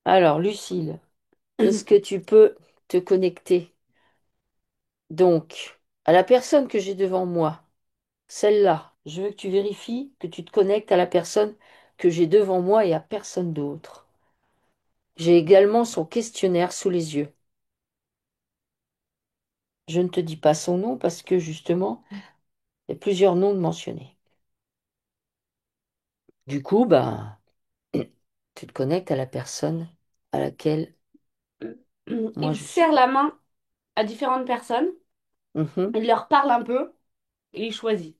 Alors, Lucille, est-ce que tu peux te connecter donc à la personne que j'ai devant moi? Celle-là, je veux que tu vérifies que tu te connectes à la personne que j'ai devant moi et à personne d'autre. J'ai également son questionnaire sous les yeux. Je ne te dis pas son nom parce que justement, il y a plusieurs noms de mentionnés. Du coup, bah, tu te connectes à la personne à laquelle moi Il je suis. serre la main à différentes personnes, Mhm. il leur parle un peu et il choisit.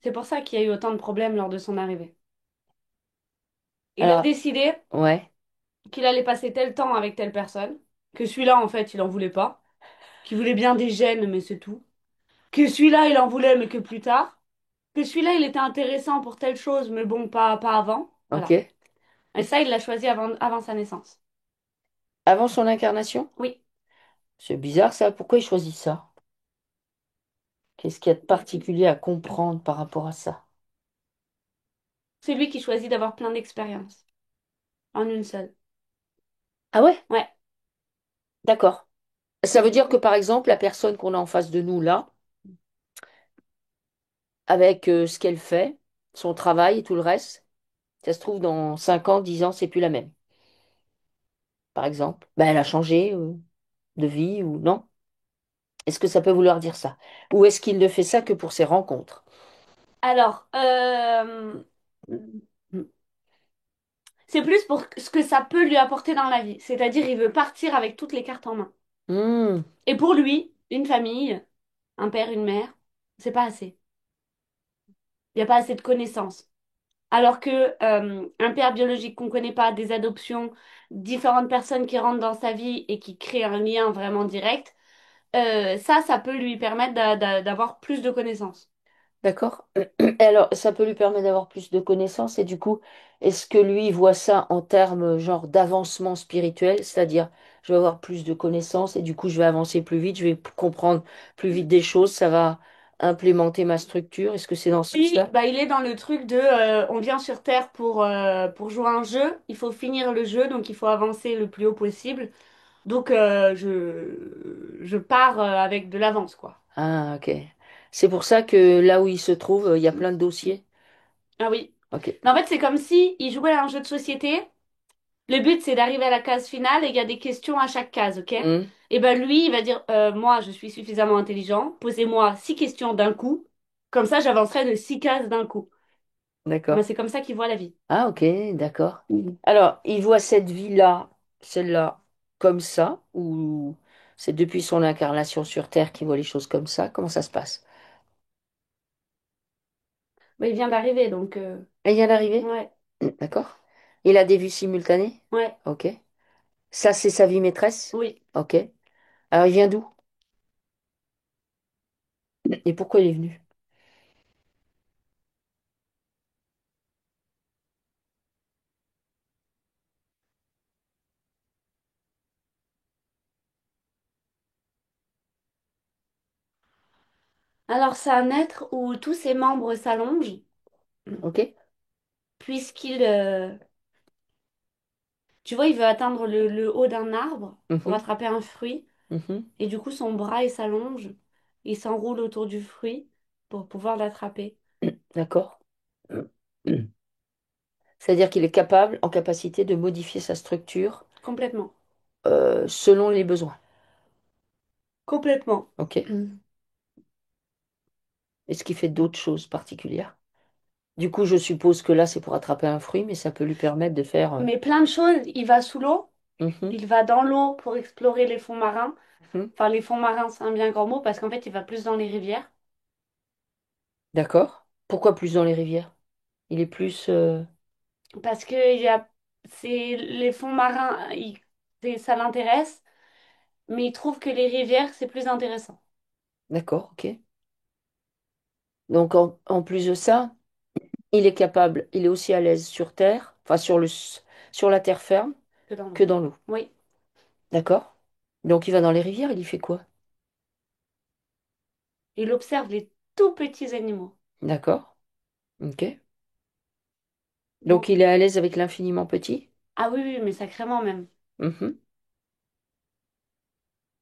C'est pour ça qu'il y a eu autant de problèmes lors de son arrivée. Il a Alors, décidé ouais, qu'il allait passer tel temps avec telle personne, que celui-là, en fait, il en voulait pas, qu'il voulait bien des gènes, mais c'est tout. Que celui-là, il en voulait, mais que plus tard. Que celui-là, il était intéressant pour telle chose, mais bon, pas avant. ok. Voilà. Et ça, il l'a choisi avant sa naissance. Avant son incarnation? Oui, C'est bizarre ça. Pourquoi il choisit ça? Qu'est-ce qu'il y a de particulier à comprendre par rapport à ça? c'est lui qui choisit d'avoir plein d'expériences en une seule. Ah ouais? Ouais. D'accord. Ça veut dire que par exemple, la personne qu'on a en face de nous là, avec ce qu'elle fait, son travail et tout le reste, ça se trouve dans 5 ans, 10 ans, c'est plus la même. Par exemple, ben, elle a changé de vie ou non? Est-ce que ça peut vouloir dire ça? Ou est-ce qu'il ne fait ça que pour ses rencontres? Alors, c'est plus pour ce que ça peut lui apporter dans la vie. C'est-à-dire, il veut partir avec toutes les cartes en main. Hmm, Et pour lui, une famille, un père, une mère, c'est pas assez. Il n'y a pas assez de connaissances. Alors que un père biologique qu'on connaît pas, des adoptions, différentes personnes qui rentrent dans sa vie et qui créent un lien vraiment direct, ça peut lui permettre d'avoir plus de connaissances. d'accord. Et alors, ça peut lui permettre d'avoir plus de connaissances et du coup, est-ce que lui il voit ça en termes genre d'avancement spirituel, c'est-à-dire je vais avoir plus de connaissances et du coup je vais avancer plus vite, je vais comprendre plus vite des choses, ça va implémenter ma structure. Est-ce que c'est dans ce Lui, sens-là? bah, il est dans le truc de on vient sur Terre pour jouer un jeu, il faut finir le jeu, donc il faut avancer le plus haut possible. Donc je pars avec de l'avance, quoi. Ah, ok. C'est pour ça que là où il se trouve, il y a plein de dossiers. Ah oui. Ok. Mais en fait, c'est comme si il jouait à un jeu de société. Le but, c'est d'arriver à la case finale et il y a des questions à chaque case, ok? Hmm, Et ben lui, il va dire, moi, je suis suffisamment intelligent, posez-moi 6 questions d'un coup, comme ça, j'avancerai de 6 cases d'un coup. Ben, d'accord. c'est comme ça qu'il voit la vie. Ah, ok, d'accord. Alors, il voit cette vie-là, celle-là, comme ça, ou c'est depuis son incarnation sur Terre qu'il voit les choses comme ça? Comment ça se passe? Ben, il vient d'arriver, donc Et il vient d'arriver? ouais, D'accord. Il a des vues simultanées? ouais, Ok. Ça, c'est sa vie maîtresse? oui. Ok. Alors, il vient d'où? Et pourquoi il est venu? Alors, c'est un être où tous ses membres s'allongent, Ok. puisqu'il, tu vois, il veut atteindre le haut d'un arbre pour Mhm, attraper un fruit. mhm. Et du coup, son bras, il s'allonge, il s'enroule autour du fruit pour pouvoir l'attraper. D'accord. C'est-à-dire qu'il est capable, en capacité de modifier sa structure Complètement. selon les besoins. Complètement. Ok. Est-ce qu'il fait d'autres choses particulières? Du coup, je suppose que là, c'est pour attraper un fruit, mais ça peut lui permettre de faire. Mais plein de choses, il va sous l'eau, Mhm, il va dans l'eau pour explorer les fonds marins. mhm. Enfin, les fonds marins, c'est un bien grand mot parce qu'en fait, il va plus dans les rivières. D'accord. Pourquoi plus dans les rivières? Il est plus. Parce que c'est les fonds marins, ça l'intéresse, mais il trouve que les rivières, c'est plus intéressant. D'accord, ok. Donc, en plus de ça, il est capable, il est aussi à l'aise sur Terre, enfin sur la terre ferme, Que dans que l'eau. dans l'eau. Oui. D'accord? Donc, il va dans les rivières, il y fait quoi? Il observe les tout petits animaux. D'accord, ok. Donc, Bon, il est à l'aise avec l'infiniment petit? Ah oui, oui, mais sacrément même. Mhm.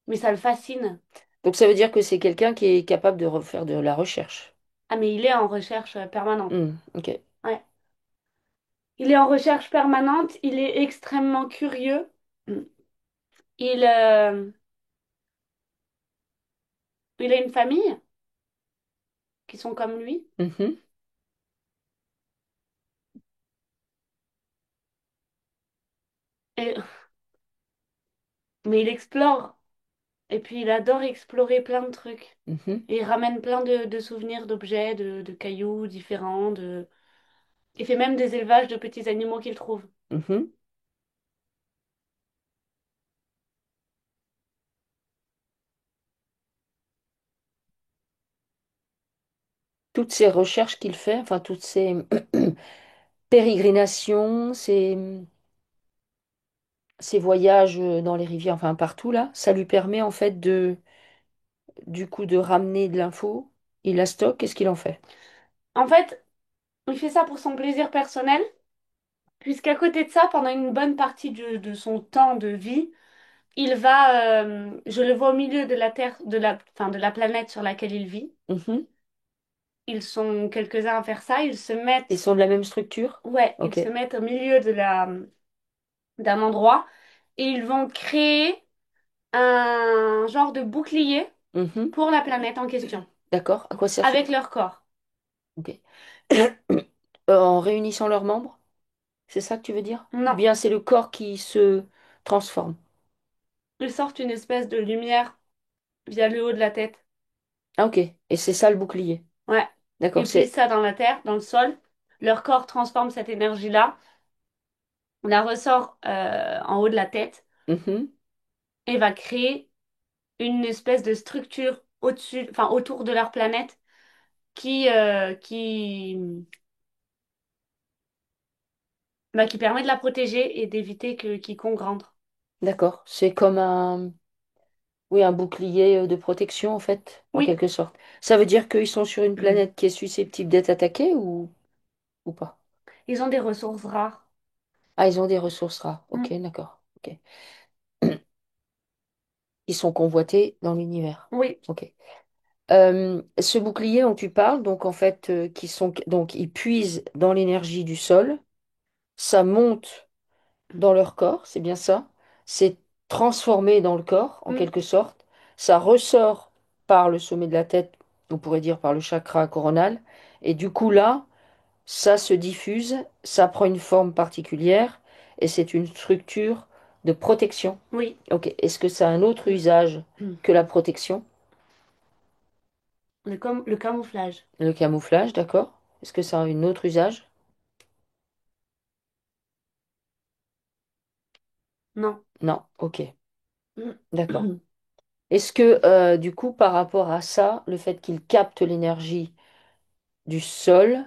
Mais ça le fascine. Donc ça veut dire que c'est quelqu'un qui est capable de refaire de la recherche. Ah, mais il est en recherche permanente. Ok. Ouais. Il est en recherche permanente, il est extrêmement curieux. Il, euh, il a une famille qui sont comme lui. Mhm. Et- mais il explore. Et puis il adore explorer plein de trucs. Mhm. Et il ramène plein de souvenirs, d'objets, de cailloux différents. Il fait même des élevages de petits animaux qu'il trouve. Mhm. Toutes ces recherches qu'il fait, enfin toutes ces pérégrinations, ces voyages dans les rivières, enfin partout là, ça lui permet en fait du coup, de ramener de l'info. Il la stocke, qu'est-ce qu'il en fait? En fait, il fait ça pour son plaisir personnel, puisqu'à côté de ça, pendant une bonne partie de son temps de vie, je le vois au milieu de la Terre, enfin, de la planète sur laquelle il vit. Mhm. Ils sont quelques-uns à faire ça. Ils sont de la même structure? Ouais, ils Ok. se mettent au milieu d'un endroit et ils vont créer un genre de bouclier Mhm. pour la planète en question, D'accord. À quoi sert ce... avec leur corps. Ok. En réunissant leurs membres? C'est ça que tu veux dire? Ou Non, bien c'est le corps qui se transforme? ils sortent une espèce de lumière via le haut de la tête. Ah ok. Et c'est ça le bouclier. Ouais, D'accord, ils puisent c'est... ça dans la terre, dans le sol. Leur corps transforme cette énergie-là, on la ressort en haut de la tête Mhm. et va créer une espèce de structure au-dessus, enfin autour de leur planète qui permet de la protéger et d'éviter que quiconque rentre. D'accord. C'est comme un... Oui, un bouclier de protection en fait, en Oui, quelque sorte. Ça veut dire qu'ils sont sur une planète qui est susceptible d'être attaquée ou pas? ils ont des ressources rares. Ah, ils ont des ressources rares. Ok, Mm. d'accord. Ok. Ils sont convoités dans l'univers. Oui, Ok. Ce bouclier dont tu parles, donc en fait, donc ils puisent dans l'énergie du sol, ça monte dans leur corps, c'est bien ça. C'est transformé dans le corps, en mm, quelque sorte. Ça ressort par le sommet de la tête, on pourrait dire par le chakra coronal. Et du coup, là, ça se diffuse, ça prend une forme particulière et c'est une structure de protection. oui. Ok. Est-ce que ça a un autre usage que la protection? Le camouflage. Le camouflage, d'accord. Est-ce que ça a un autre usage? Non. Non, ok, d'accord. Mm. Est-ce que du coup, par rapport à ça, le fait qu'il capte l'énergie du sol,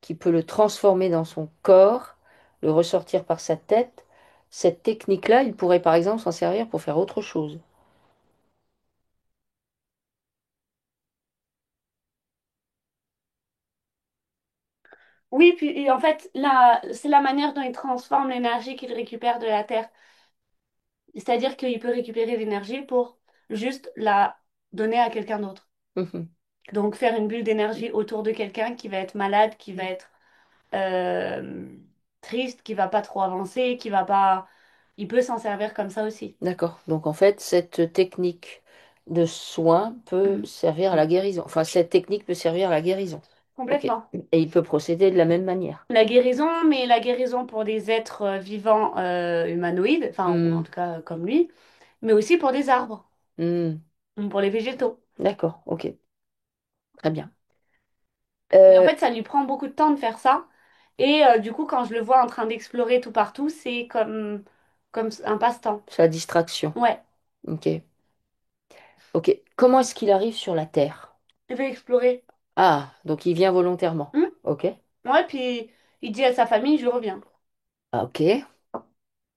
qui peut le transformer dans son corps, le ressortir par sa tête, cette technique-là, il pourrait par exemple s'en servir pour faire autre chose. Oui, puis et en fait, là, c'est la manière dont il transforme l'énergie qu'il récupère de la Terre. C'est-à-dire qu'il peut récupérer l'énergie pour juste la donner à quelqu'un d'autre. Mhm. Donc faire une bulle d'énergie autour de quelqu'un qui va être malade, qui va être euh, triste, qui va pas trop avancer, qui va pas... Il peut s'en servir comme ça aussi. D'accord. Donc en fait, cette technique de soin peut servir à la guérison. Enfin, cette technique peut servir à la guérison. Ok. Complètement. Et il peut procéder de la même manière. La guérison, mais la guérison pour des êtres vivants humanoïdes, enfin, ou en Hmm, tout cas comme lui, mais aussi pour des arbres, hmm. ou pour les végétaux. D'accord, ok. Très bien. Et en Euh, fait, ça lui prend beaucoup de temps de faire ça. Et du coup, quand je le vois en train d'explorer tout partout, c'est comme un passe-temps. sur la distraction. Ouais, Ok. Ok. Comment est-ce qu'il arrive sur la Terre? il veut explorer. Ah, donc il vient volontairement. Hmm. Ok. Ouais, puis il dit à sa famille, je reviens. Ah, ok.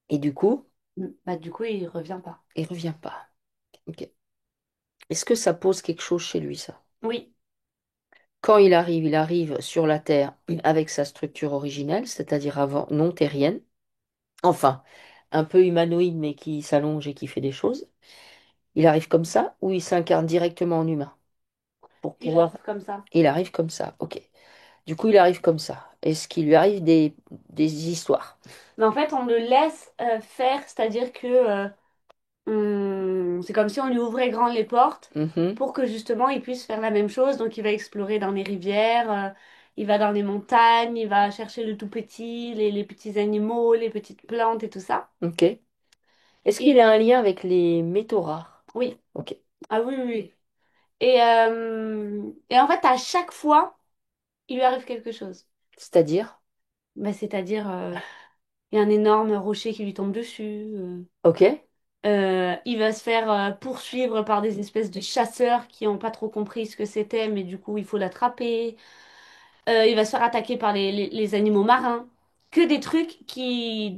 Et du coup, Bah, du coup, il revient pas. il revient pas. Ok. Est-ce que ça pose quelque chose chez lui, ça? Oui, Quand il arrive sur la Terre avec sa structure originelle, c'est-à-dire avant non terrienne. enfin, un peu humanoïde, mais qui s'allonge et qui fait des choses. Il arrive comme ça ou il s'incarne directement en humain pour Il pouvoir... arrive comme ça. Il arrive comme ça, ok. Du coup, il arrive comme ça. Est-ce qu'il lui arrive des histoires? Mais en fait, on le laisse faire, c'est-à-dire que c'est comme si on lui ouvrait grand les portes Mhm, pour que justement il puisse faire la même chose. Donc il va explorer dans les rivières, il va dans les montagnes, il va chercher le tout petit, les petits animaux, les petites plantes et tout ça. ok. Est-ce qu'il Et a un lien avec les métaux rares? oui, Ok. ah oui, oui, oui. Et en fait, à chaque fois, il lui arrive quelque chose. C'est-à-dire? Bah, c'est-à-dire, il y a un énorme rocher qui lui tombe dessus. Ok. Il va se faire poursuivre par des espèces de chasseurs qui n'ont pas trop compris ce que c'était, mais du coup, il faut l'attraper. Il va se faire attaquer par les animaux marins. Que des trucs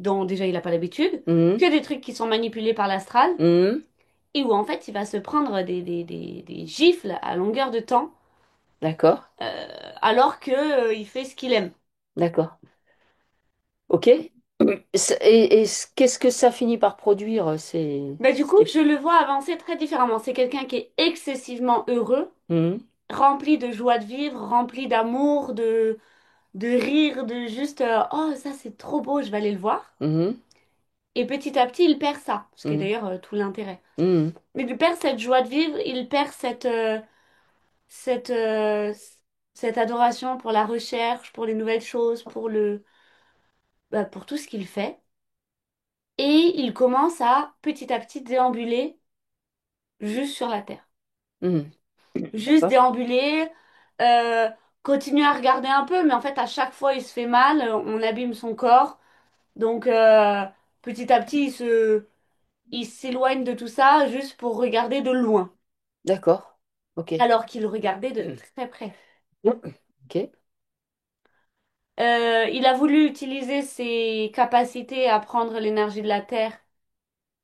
dont déjà il n'a pas l'habitude. Mhm, Que des trucs qui sont manipulés par l'astral. mhm, Et où en fait, il va se prendre des gifles à longueur de temps, d'accord. alors que, il fait ce qu'il aime. D'accord. Ok. Qu'est-ce que ça finit par produire, Bah, du coup, je le vois avancer très différemment. C'est quelqu'un qui est excessivement heureux, Mhm, rempli de joie de vivre, rempli d'amour, de rire, de juste oh, ça c'est trop beau, je vais aller le voir. mhm, Et petit à petit, il perd ça, ce qui est mhm, d'ailleurs tout l'intérêt. mhm. Mais il perd cette joie de vivre, il perd cette, euh, cette adoration pour la recherche, pour les nouvelles choses, pour tout ce qu'il fait. Et il commence à petit déambuler juste sur la terre. Mhm. Juste D'accord. déambuler, euh, continuer à regarder un peu, mais en fait, à chaque fois, il se fait mal, on abîme son corps. Donc, petit à petit, il s'éloigne de tout ça juste pour regarder de loin, D'accord. Ok. alors qu'il regardait de très près. Ok. Il a voulu utiliser ses capacités à prendre l'énergie de la Terre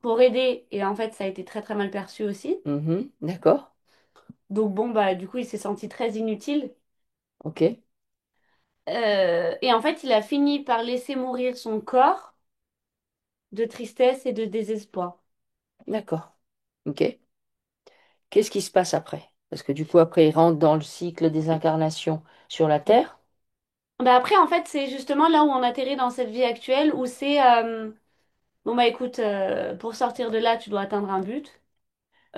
pour aider, et en fait, ça a été très très mal perçu aussi. Mhm. D'accord. Donc bon, bah du coup, il s'est senti très inutile. Ok. Et en fait, il a fini par laisser mourir son corps de tristesse et de désespoir. D'accord. Ok. Qu'est-ce qui se passe après? Parce que du coup, après, il rentre dans le cycle des incarnations sur la Terre. Bah après, en fait, c'est justement là où on atterrit dans cette vie actuelle où c'est bon bah écoute, pour sortir de là, tu dois atteindre un but.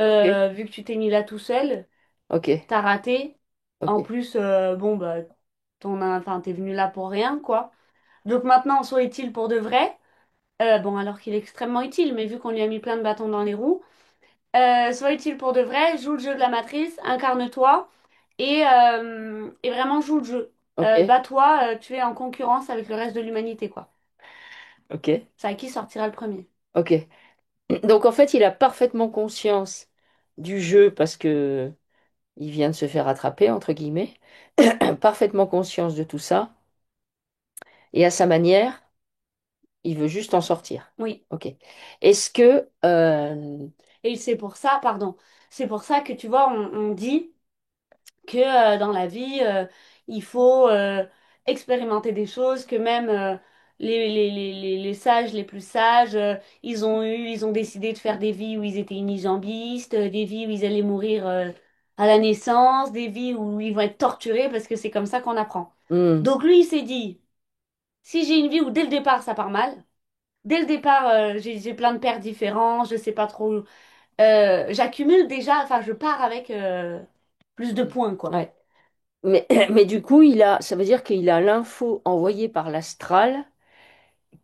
Ok. Vu que tu t'es mis là tout seul, Ok. t'as raté. En Ok. plus, bon bah enfin, t'es venu là pour rien, quoi. Donc maintenant, soit utile pour de vrai. Bon, alors qu'il est extrêmement utile, mais vu qu'on lui a mis plein de bâtons dans les roues, sois utile pour de vrai, joue le jeu de la matrice, incarne-toi et vraiment joue le jeu. Ok. Bats-toi, tu es en concurrence avec le reste de l'humanité, quoi. Ok. C'est à qui sortira le premier. Ok. Donc en fait, il a parfaitement conscience du jeu parce que il vient de se faire attraper, entre guillemets. Parfaitement conscience de tout ça. Et à sa manière, il veut juste en sortir. Oui. Ok. Est-ce que... Et c'est pour ça, pardon, c'est pour ça que tu vois, on dit que dans la vie, il faut expérimenter des choses, que même les sages les plus sages, ils ont décidé de faire des vies où ils étaient unijambistes, des vies où ils allaient mourir à la naissance, des vies où ils vont être torturés parce que c'est comme ça qu'on apprend. hmm, Donc lui, il s'est dit, si j'ai une vie où dès le départ ça part mal, dès le départ j'ai plein de pères différents, je sais pas trop, j'accumule déjà, enfin je pars avec plus de points, quoi. ouais. Mais, mais du coup, ça veut dire qu'il a l'info envoyée par l'astral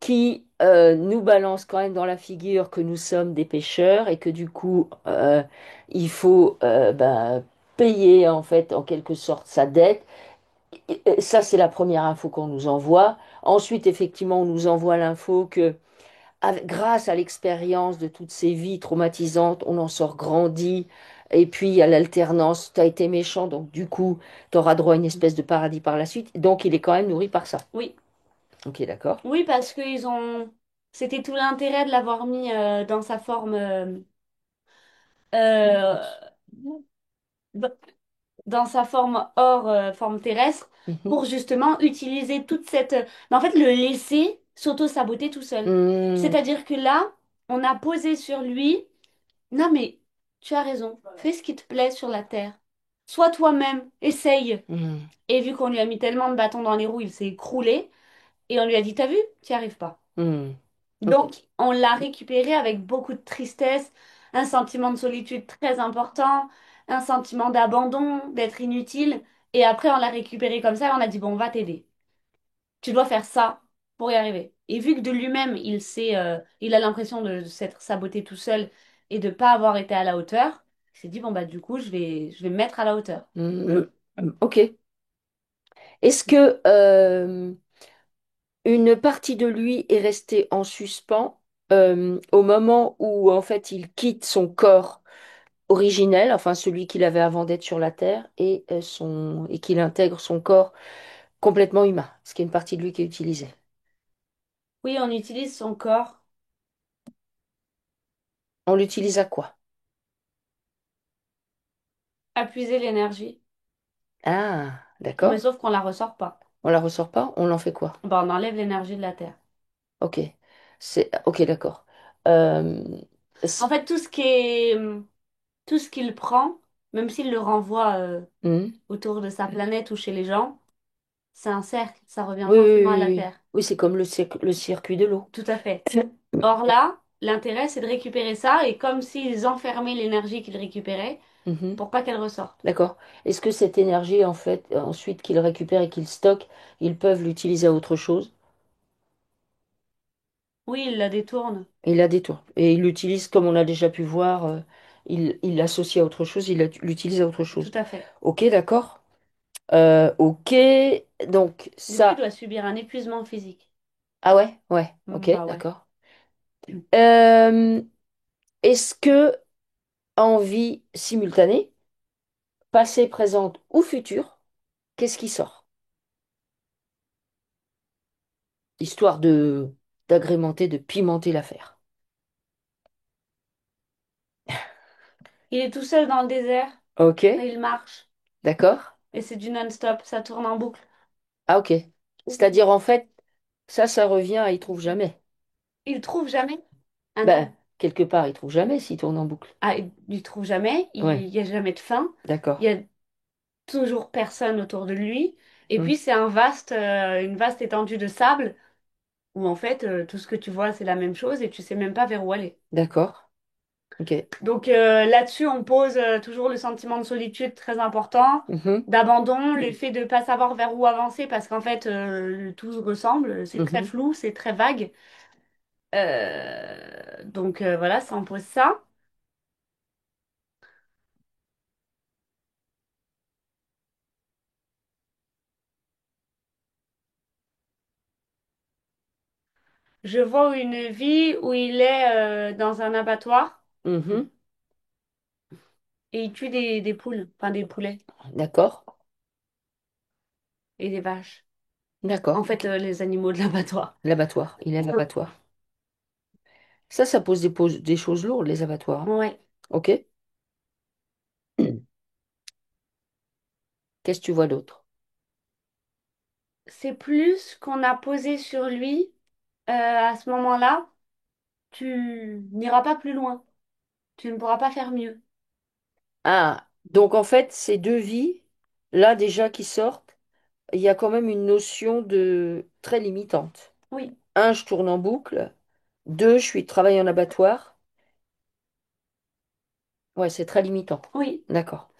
qui nous balance quand même dans la figure que nous sommes des pêcheurs et que du coup, il faut ben, payer en fait en quelque sorte sa dette. Et ça, c'est la première info qu'on nous envoie. Ensuite, effectivement, on nous envoie l'info que grâce à l'expérience de toutes ces vies traumatisantes, on en sort grandi. Et puis, il y a l'alternance, tu as été méchant, donc du coup, tu auras droit à une espèce de paradis par la suite. Donc, il est quand même nourri par ça. Oui. Ok, d'accord. Oui, parce qu'ils ont... C'était tout l'intérêt de l'avoir mis dans sa forme... euh, d- dans sa forme hors forme terrestre Mhm. pour justement utiliser toute cette... Mais en fait, le laisser, s'auto-saboter tout seul. Hmm, C'est-à-dire que là, on a posé sur lui, non mais tu as raison, fais ce qui te plaît sur la terre. Sois toi-même, essaye. hmm, Et vu qu'on lui a mis tellement de bâtons dans les roues, il s'est écroulé. Et on lui a dit, t'as vu, t'y arrives pas. hmm. Ok. Donc, on l'a récupéré avec beaucoup de tristesse, un sentiment de solitude très important, un sentiment d'abandon, d'être inutile. Et après, on l'a récupéré comme ça et on a dit, bon, on va t'aider. Tu dois faire ça pour y arriver. Et vu que de lui-même, il a l'impression de s'être saboté tout seul et de pas avoir été à la hauteur, il s'est dit, bon, bah, du coup, je vais me mettre à la hauteur. Hmm, ok. Est-ce que une partie de lui est restée en suspens au moment où en fait il quitte son corps originel, enfin celui qu'il avait avant d'être sur la Terre, et qu'il intègre son corps complètement humain, ce qui est une partie de lui qui est utilisée. Oui, on utilise son corps On l'utilise à quoi? à puiser l'énergie, Ah, mais d'accord. sauf qu'on la ressort pas. On la ressort pas, on en fait quoi? Bah, on enlève l'énergie de la Terre. Ok, ok, d'accord. Euh, En s- fait, tout ce qu'il prend, même s'il le renvoie hmm. autour de sa planète ou chez les gens, c'est un cercle, ça revient Oui, oui, forcément oui, à la oui, oui. Terre. Oui, c'est comme le circuit de l'eau. Tout à fait. Or là, l'intérêt, c'est de récupérer ça et comme s'ils enfermaient l'énergie qu'ils récupéraient Mhm. pour pas qu'elle ressorte. D'accord. Est-ce que cette énergie, en fait, ensuite qu'ils récupèrent et qu'ils stockent, ils peuvent l'utiliser à autre chose? Oui, il la détourne. Et il la détourne. Et il l'utilise, comme on a déjà pu voir, il l'associe à autre chose, l'utilise à autre Tout chose. à fait. Ok, d'accord. Ok, donc Du coup, il ça. doit subir un épuisement physique. Ah ouais, ouais, ok, Bah ouais. d'accord. Euh, est-ce que en vie simultanée, passée, présente ou future, qu'est-ce qui sort? Histoire de d'agrémenter, de pimenter l'affaire. Il est tout seul dans le désert, Ok, et il marche d'accord. et c'est du non-stop, ça tourne en boucle. Ah ok. C'est-à-dire en fait, ça revient à il trouve jamais. Il trouve jamais. Ah Ben, non. quelque part, il trouve jamais s'il tourne en boucle. Ah, il trouve jamais, il Ouais, n'y a jamais de fin, il d'accord. y a toujours personne autour de lui. Et Hmm, puis c'est une vaste étendue de sable où en fait tout ce que tu vois c'est la même chose et tu sais même pas vers où aller. d'accord. Ok. Donc là-dessus on pose toujours le sentiment de solitude très important, Mhm, d'abandon, le fait de pas savoir vers où avancer parce qu'en fait tout se ressemble, c'est très mhm. flou, c'est très vague. Donc voilà, ça on pose ça. Je vois une vie où il est dans un abattoir Mhm. et il tue des poules, enfin des poulets D'accord. et des vaches. En D'accord. fait, les animaux de l'abattoir. L'abattoir. Il aime l'abattoir. Ça pose des choses lourdes, les abattoirs, hein. Ouais. Ok. Qu'est-ce que tu vois d'autre? C'est plus qu'on a posé sur lui à ce moment-là, tu n'iras pas plus loin. Tu ne pourras pas faire mieux. Ah, donc en fait, ces deux vies, là déjà qui sortent, il y a quand même une notion de très limitante. Oui, Un, je tourne en boucle. Deux, travaille en abattoir. Ouais, c'est très limitant. oui. D'accord.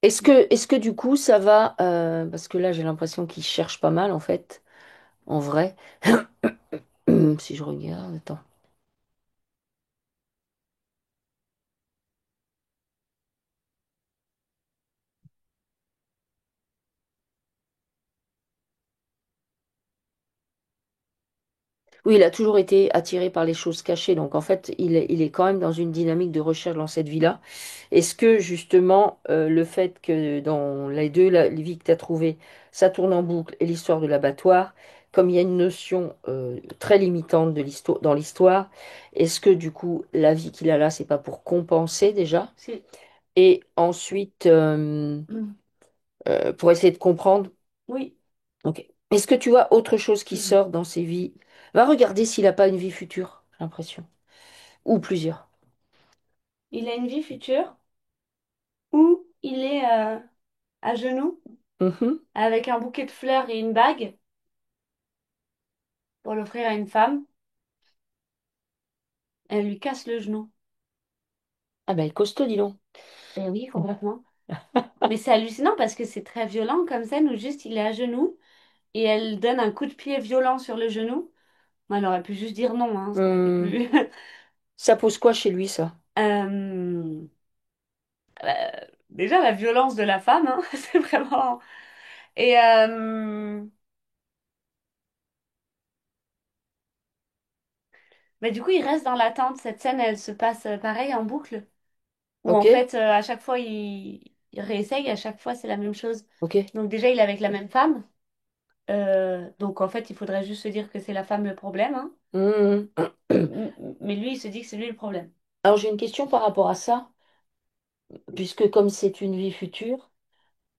Est-ce que du coup ça va parce que là j'ai l'impression qu'il cherche pas mal en fait, en vrai. Si je regarde, attends. Oui, il a toujours été attiré par les choses cachées, donc en fait il est quand même dans une dynamique de recherche dans cette vie-là. Est-ce que justement le fait que dans les vies que tu as trouvées, ça tourne en boucle et l'histoire de l'abattoir, comme il y a une notion très limitante de l'histoire dans l'histoire, est-ce que du coup la vie qu'il a là, c'est pas pour compenser déjà? Si. Et ensuite, pour essayer de comprendre. Oui. Ok. Est-ce que tu vois autre chose qui Mhm. sort dans ses vies? Va regarder s'il n'a pas une vie future, j'ai l'impression. Ou plusieurs. Il a une vie future où il est à genoux Mhm. avec un bouquet de fleurs et une bague pour l'offrir à une femme. Elle lui casse le genou. Ah ben, costaud, dis donc. Eh oui, complètement. Mais c'est hallucinant parce que c'est très violent comme scène où juste il est à genoux et elle donne un coup de pied violent sur le genou. Moi, elle aurait pu juste dire non, hein, ça aurait été Hmm. plus. Ça pose quoi chez lui, ça? Euh, euh, Déjà, la violence de la femme, hein, c'est vraiment. Et mais du coup, il reste dans l'attente. Cette scène, elle se passe pareil en boucle, où en Ok, fait, à chaque fois, il réessaye, à chaque fois, c'est la même chose. ok. Donc déjà, il est avec la même femme. Donc en fait, il faudrait juste se dire que c'est la femme le problème, hein. Hmm. Mais lui, il se dit que c'est lui le problème. Alors j'ai une question par rapport à ça, puisque comme c'est une vie future,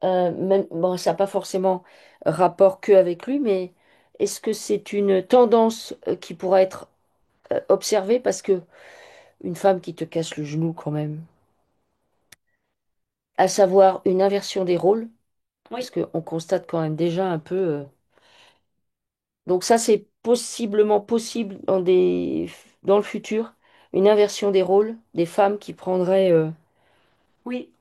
même, bon, ça n'a pas forcément rapport que avec lui, mais est-ce que c'est une tendance qui pourra être observée? Parce que une femme qui te casse le genou quand même, à savoir une inversion des rôles, parce Oui, qu'on constate quand même déjà un peu. Donc ça, c'est possiblement possible dans le futur, une inversion des rôles, des femmes qui prendraient. oui.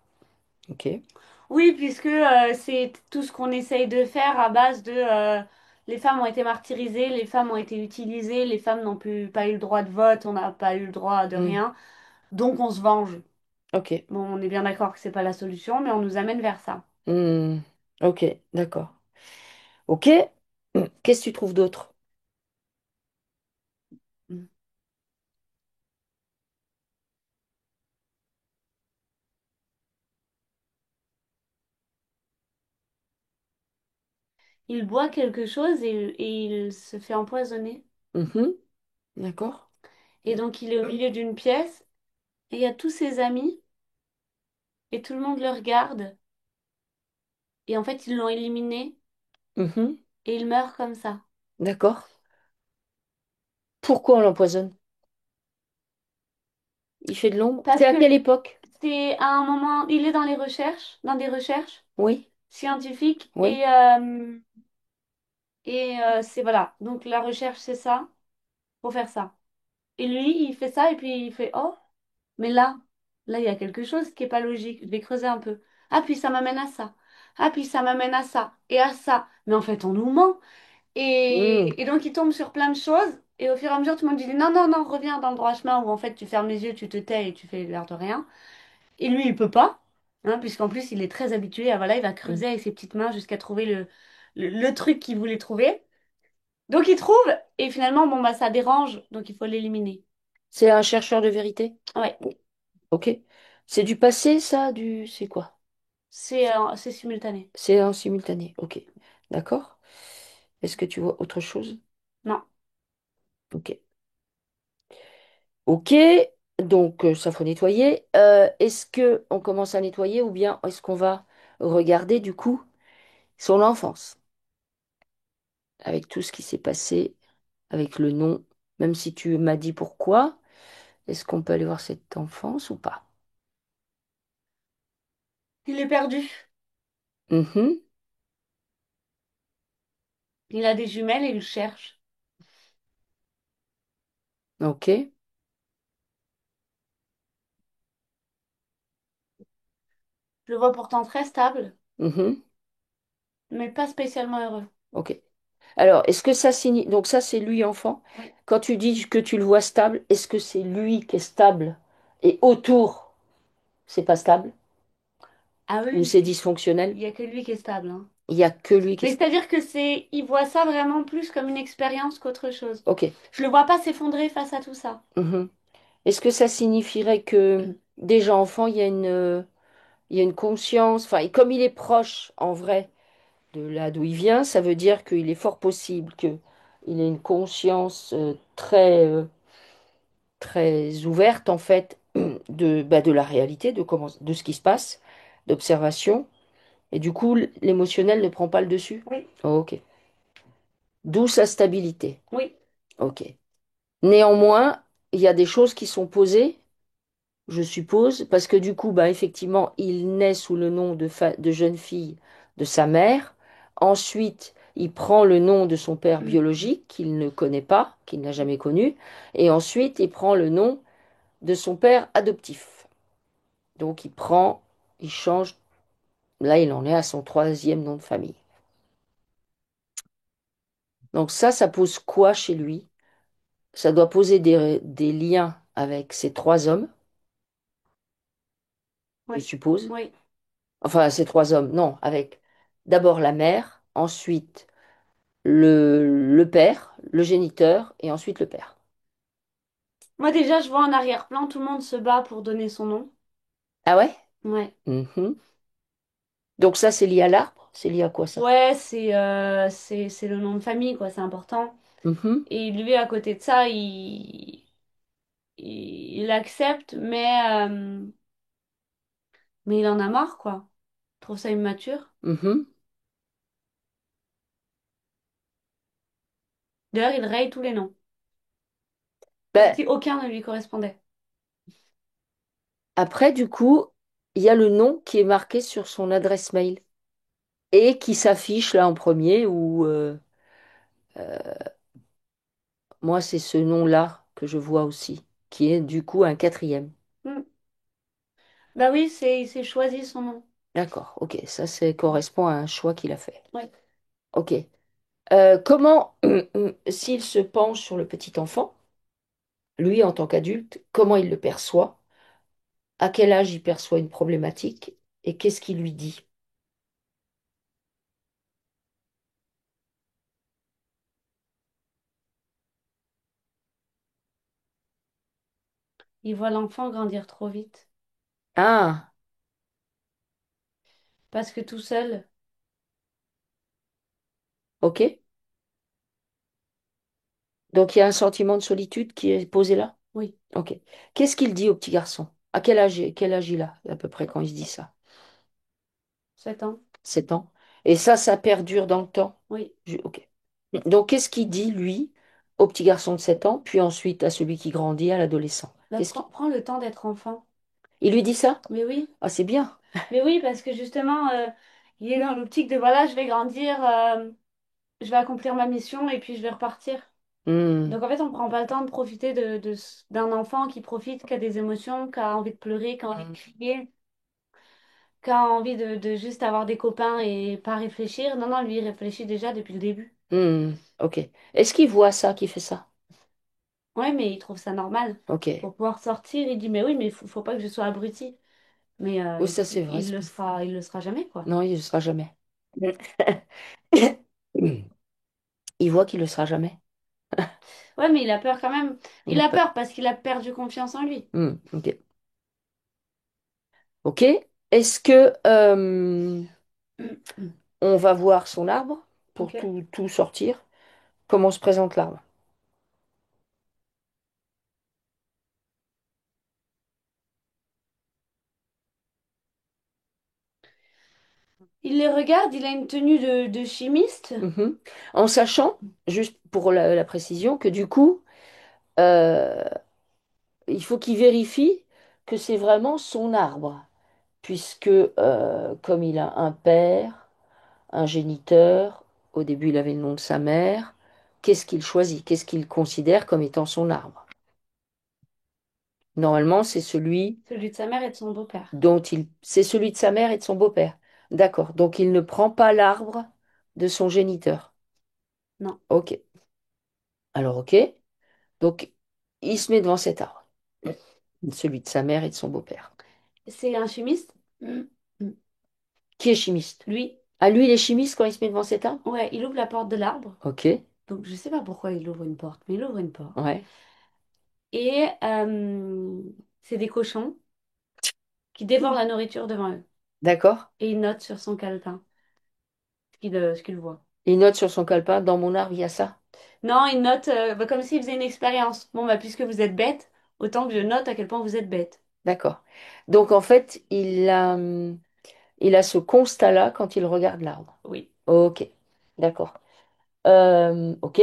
Ok. Oui, puisque c'est tout ce qu'on essaye de faire à base de les femmes ont été martyrisées, les femmes ont été utilisées, les femmes n'ont plus pas eu le droit de vote, on n'a pas eu le droit de Hmm. rien, donc on se venge. Ok. Bon, on est bien d'accord que c'est pas la solution, mais on nous amène vers ça. Hmm. Ok, d'accord. Ok. Qu'est-ce que tu trouves d'autre? Mm. Il boit quelque chose et il se fait empoisonner. Mhm. D'accord. Et donc il est au milieu d'une pièce et il y a tous ses amis et tout le monde le regarde. Et en fait, ils l'ont éliminé Mhm. et il meurt comme ça. D'accord. Pourquoi on l'empoisonne? Il fait de l'ombre. Parce C'est à que quelle époque? c'est à un moment, il est dans les recherches, dans des recherches Oui, scientifiques oui. et c'est voilà. Donc la recherche, c'est ça, pour faire ça. Et lui, il fait ça et puis il fait oh, mais là, il y a quelque chose qui est pas logique. Je vais creuser un peu. Ah, puis ça m'amène à ça. Ah, puis ça m'amène à ça et à ça. Mais en fait, on nous ment. Hmm. Et donc, il tombe sur plein de choses. Et au fur et à mesure, tout le monde lui dit non, non, non, reviens dans le droit chemin où en fait, tu fermes les yeux, tu te tais et tu fais l'air de rien. Et lui, il peut pas, hein, puisqu'en plus, il est très habitué à, voilà, il va Hmm. creuser avec ses petites mains jusqu'à trouver le truc qu'il voulait trouver. Donc, il trouve, et finalement, bon, bah, ça dérange, donc il faut l'éliminer. C'est un chercheur de vérité? Ouais, Ok. C'est du passé, ça? C'est quoi? c'est simultané. C'est en simultané. Ok. D'accord. Est-ce que tu vois autre chose? Non. Ok. Ok. Donc, ça faut nettoyer. Est-ce que on commence à nettoyer ou bien est-ce qu'on va regarder du coup son enfance avec tout ce qui s'est passé, avec le nom, même si tu m'as dit pourquoi, est-ce qu'on peut aller voir cette enfance ou pas? Il est perdu. Mhm. Il a des jumelles et il le cherche. Ok. Je le vois pourtant très stable, Mhm. mais pas spécialement heureux. Ok. Alors, est-ce que ça signifie... Donc ça, c'est lui enfant. Oui. Quand tu dis que tu le vois stable, est-ce que c'est lui qui est stable et autour, c'est pas stable Ah ou oui, c'est il dysfonctionnel? y a que lui qui est stable, hein. Il n'y a que lui qui est Mais stable. c'est-à-dire que il voit ça vraiment plus comme une expérience qu'autre chose. Ok. Je le vois pas s'effondrer face à tout ça. Mhm. Est-ce que ça signifierait que déjà enfant, il y a une conscience, enfin, et comme il est proche en vrai de là d'où il vient, ça veut dire qu'il est fort possible qu'il ait une conscience très ouverte en fait de la réalité, de ce qui se passe, d'observation. Et du coup, l'émotionnel ne prend pas le dessus. Oui. Oh, ok. d'où sa stabilité. Oui, Ok. Néanmoins, il y a des choses qui sont posées, je suppose, parce que du coup, bah, effectivement, il naît sous le nom de jeune fille de sa mère. Ensuite, il prend le nom de son père biologique, qu'il ne connaît pas, qu'il n'a jamais connu. Et ensuite, il prend le nom de son père adoptif. Donc, il change. Là, il en est à son troisième nom de famille. Donc ça pose quoi chez lui? Ça doit poser des liens avec ces trois hommes, je oui, suppose. oui. Enfin, ces trois hommes, non, avec d'abord la mère, ensuite le père, le géniteur, et ensuite le père. Moi déjà, je vois en arrière-plan, tout le monde se bat pour donner son nom. Ah ouais? Ouais. Mhm. Donc ça, c'est lié à l'arbre? C'est lié à quoi ça? Ouais, c'est le nom de famille, quoi, c'est important. Mhm, Et lui, à côté de ça, il accepte, mais il en a marre, quoi. Il trouve ça immature. mhm. D'ailleurs, il raye tous les noms, comme Ben, si aucun ne lui correspondait. après, du coup, il y a le nom qui est marqué sur son adresse mail et qui s'affiche là en premier, où moi, c'est ce nom-là que je vois aussi, qui est du coup un quatrième. Hmm. Bah oui, il s'est choisi son nom. D'accord, ok, ça correspond à un choix qu'il a fait. Ouais. Ok. Comment, s'il se penche sur le petit enfant, lui en tant qu'adulte, comment il le perçoit? À quel âge il perçoit une problématique? Et qu'est-ce qu'il lui dit? Il voit l'enfant grandir trop vite. Ah, Parce que tout seul, ok. Donc il y a un sentiment de solitude qui est posé là? oui, Ok. Qu'est-ce qu'il dit au petit garçon? À quel âge il a à peu près quand il se dit ça? 7 ans, 7 ans. Et ça perdure dans le temps? oui. Ok. Donc, qu'est-ce qu'il dit, lui, au petit garçon de 7 ans, puis ensuite à celui qui grandit, à l'adolescent? Bah, prends le temps d'être enfant. Il lui dit ça? Mais oui, Ah, c'est bien. mais oui, parce que justement, il est dans l'optique de voilà, je vais grandir, je vais accomplir ma mission et puis je vais repartir. Hmm, Donc en fait, on prend pas le temps de profiter d'un enfant qui profite, qui a des émotions, qui a envie de pleurer, qui a envie de crier, qui a envie de juste avoir des copains et pas réfléchir. Non, non, lui, il réfléchit déjà depuis le début. hmm, ok. Est-ce qu'il voit ça, qu'il fait ça? Ouais, mais il trouve ça normal. Ok. Pour pouvoir sortir, il dit, mais oui, mais faut pas que je sois abruti. Mais Oui, ça, c'est vrai. il le sera jamais, quoi. Non, il ne le sera jamais. Il voit qu'il ne le sera jamais. Ouais, mais il a peur quand même. Il Il a a peur. peur parce qu'il a perdu confiance en lui. Hmm, ok. Ok. Est-ce que on va voir son arbre pour Ok. tout sortir? Comment se présente l'arbre? Il les regarde, il a une tenue de chimiste. Mhm. En sachant, juste pour la précision, que du coup, euh, il faut qu'il vérifie que c'est vraiment son arbre, puisque comme il a un père, un géniteur, au début il avait le nom de sa mère, qu'est-ce qu'il choisit? Qu'est-ce qu'il considère comme étant son arbre? Normalement, c'est celui Celui de sa mère et de son beau-père. c'est celui de sa mère et de son beau-père. D'accord. Donc il ne prend pas l'arbre de son géniteur. Non. Ok. Alors ok. Donc il se met devant cet arbre, celui de sa mère et de son beau-père. C'est un chimiste? Qui est chimiste? Lui, Ah, lui, il est chimiste quand il se met devant cet arbre? ouais, il ouvre la porte de l'arbre. Ok. Donc je sais pas pourquoi il ouvre une porte, mais il ouvre une porte. Ouais. Et c'est des cochons qui dévorent la nourriture devant eux. D'accord. Et il note sur son calepin ce qu'il voit. Il note sur son calepin, dans mon arbre, il y a ça. Non, il note bah, comme s'il faisait une expérience. Bon, bah, puisque vous êtes bête, autant que je note à quel point vous êtes bête. D'accord. Donc en fait, il a ce constat-là quand il regarde l'arbre. Oui. Ok. D'accord. Ok.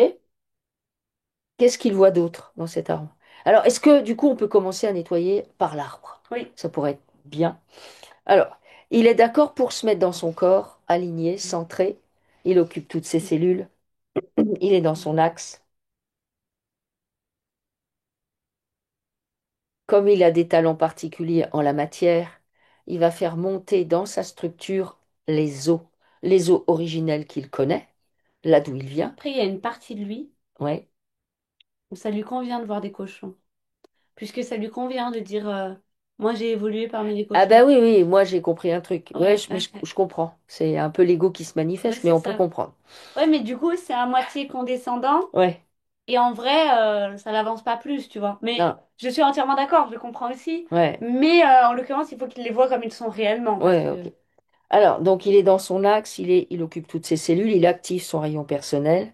Qu'est-ce qu'il voit d'autre dans cet arbre? Alors, est-ce que du coup, on peut commencer à nettoyer par l'arbre? Oui. Ça pourrait être bien. Alors, il est d'accord pour se mettre dans son corps, aligné, centré. Il occupe toutes ses cellules. Il est dans son axe. Comme il a des talents particuliers en la matière, il va faire monter dans sa structure les os originels qu'il connaît, là d'où il vient. Après, il y a une partie de lui Ouais. où ça lui convient de voir des cochons. Puisque ça lui convient de dire moi j'ai évolué parmi les Ah cochons. bah oui, oui, moi j'ai compris un truc. Ouais, Ouais, mais je comprends. C'est un peu l'ego qui se ouais, manifeste, mais c'est on peut ça. comprendre. Ouais, mais du coup, c'est à moitié condescendant. Ouais. Et en vrai, ça n'avance pas plus, tu vois. Mais Non. je suis entièrement d'accord, je le comprends aussi. Ouais. Mais en l'occurrence, il faut qu'il les voit comme ils sont réellement. Parce Ouais, que. ok. Alors, donc il est dans son axe, il occupe toutes ses cellules, il active son rayon personnel.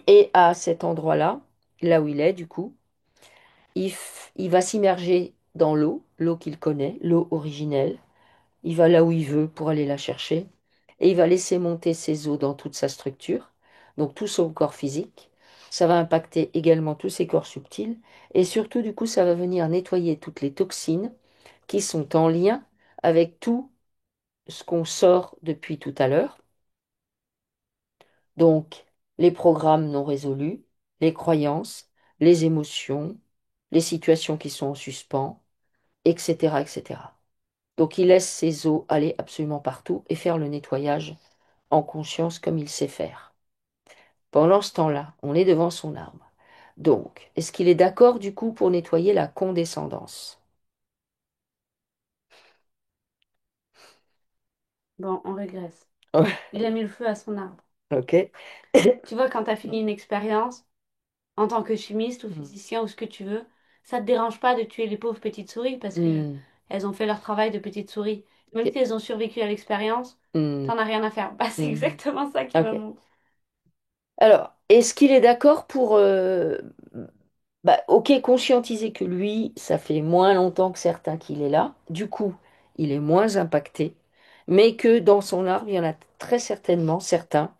Et à cet endroit-là, là où il est, du coup, il va s'immerger dans l'eau, l'eau qu'il connaît, l'eau originelle. Il va là où il veut pour aller la chercher. Et il va laisser monter ses eaux dans toute sa structure, donc tout son corps physique. Ça va impacter également tous ses corps subtils. Et surtout, du coup, ça va venir nettoyer toutes les toxines qui sont en lien avec tout ce qu'on sort depuis tout à l'heure. Donc, les programmes non résolus, les croyances, les émotions, les situations qui sont en suspens, etc., etc. Donc, il laisse ses os aller absolument partout et faire le nettoyage en conscience comme il sait faire. Pendant ce temps-là, on est devant son arbre. Donc, est-ce qu'il est d'accord du coup pour nettoyer la condescendance? Bon, on régresse. Ouais, Il a mis le feu à son arbre. ok. Tu vois, quand tu as fini une expérience, en tant que chimiste ou Hmm. physicien ou ce que tu veux, ça te dérange pas de tuer les pauvres petites souris parce que Hmm. elles ont fait leur travail de petites souris. Même si Ok. elles ont survécu à l'expérience, Hmm. t'en as rien à faire. Bah, c'est Hmm. exactement ça qui va Ok. monter. Alors, est-ce qu'il est d'accord pour bah, ok, conscientiser que lui, ça fait moins longtemps que certains qu'il est là, du coup, il est moins impacté, mais que dans son arbre, il y en a très certainement certains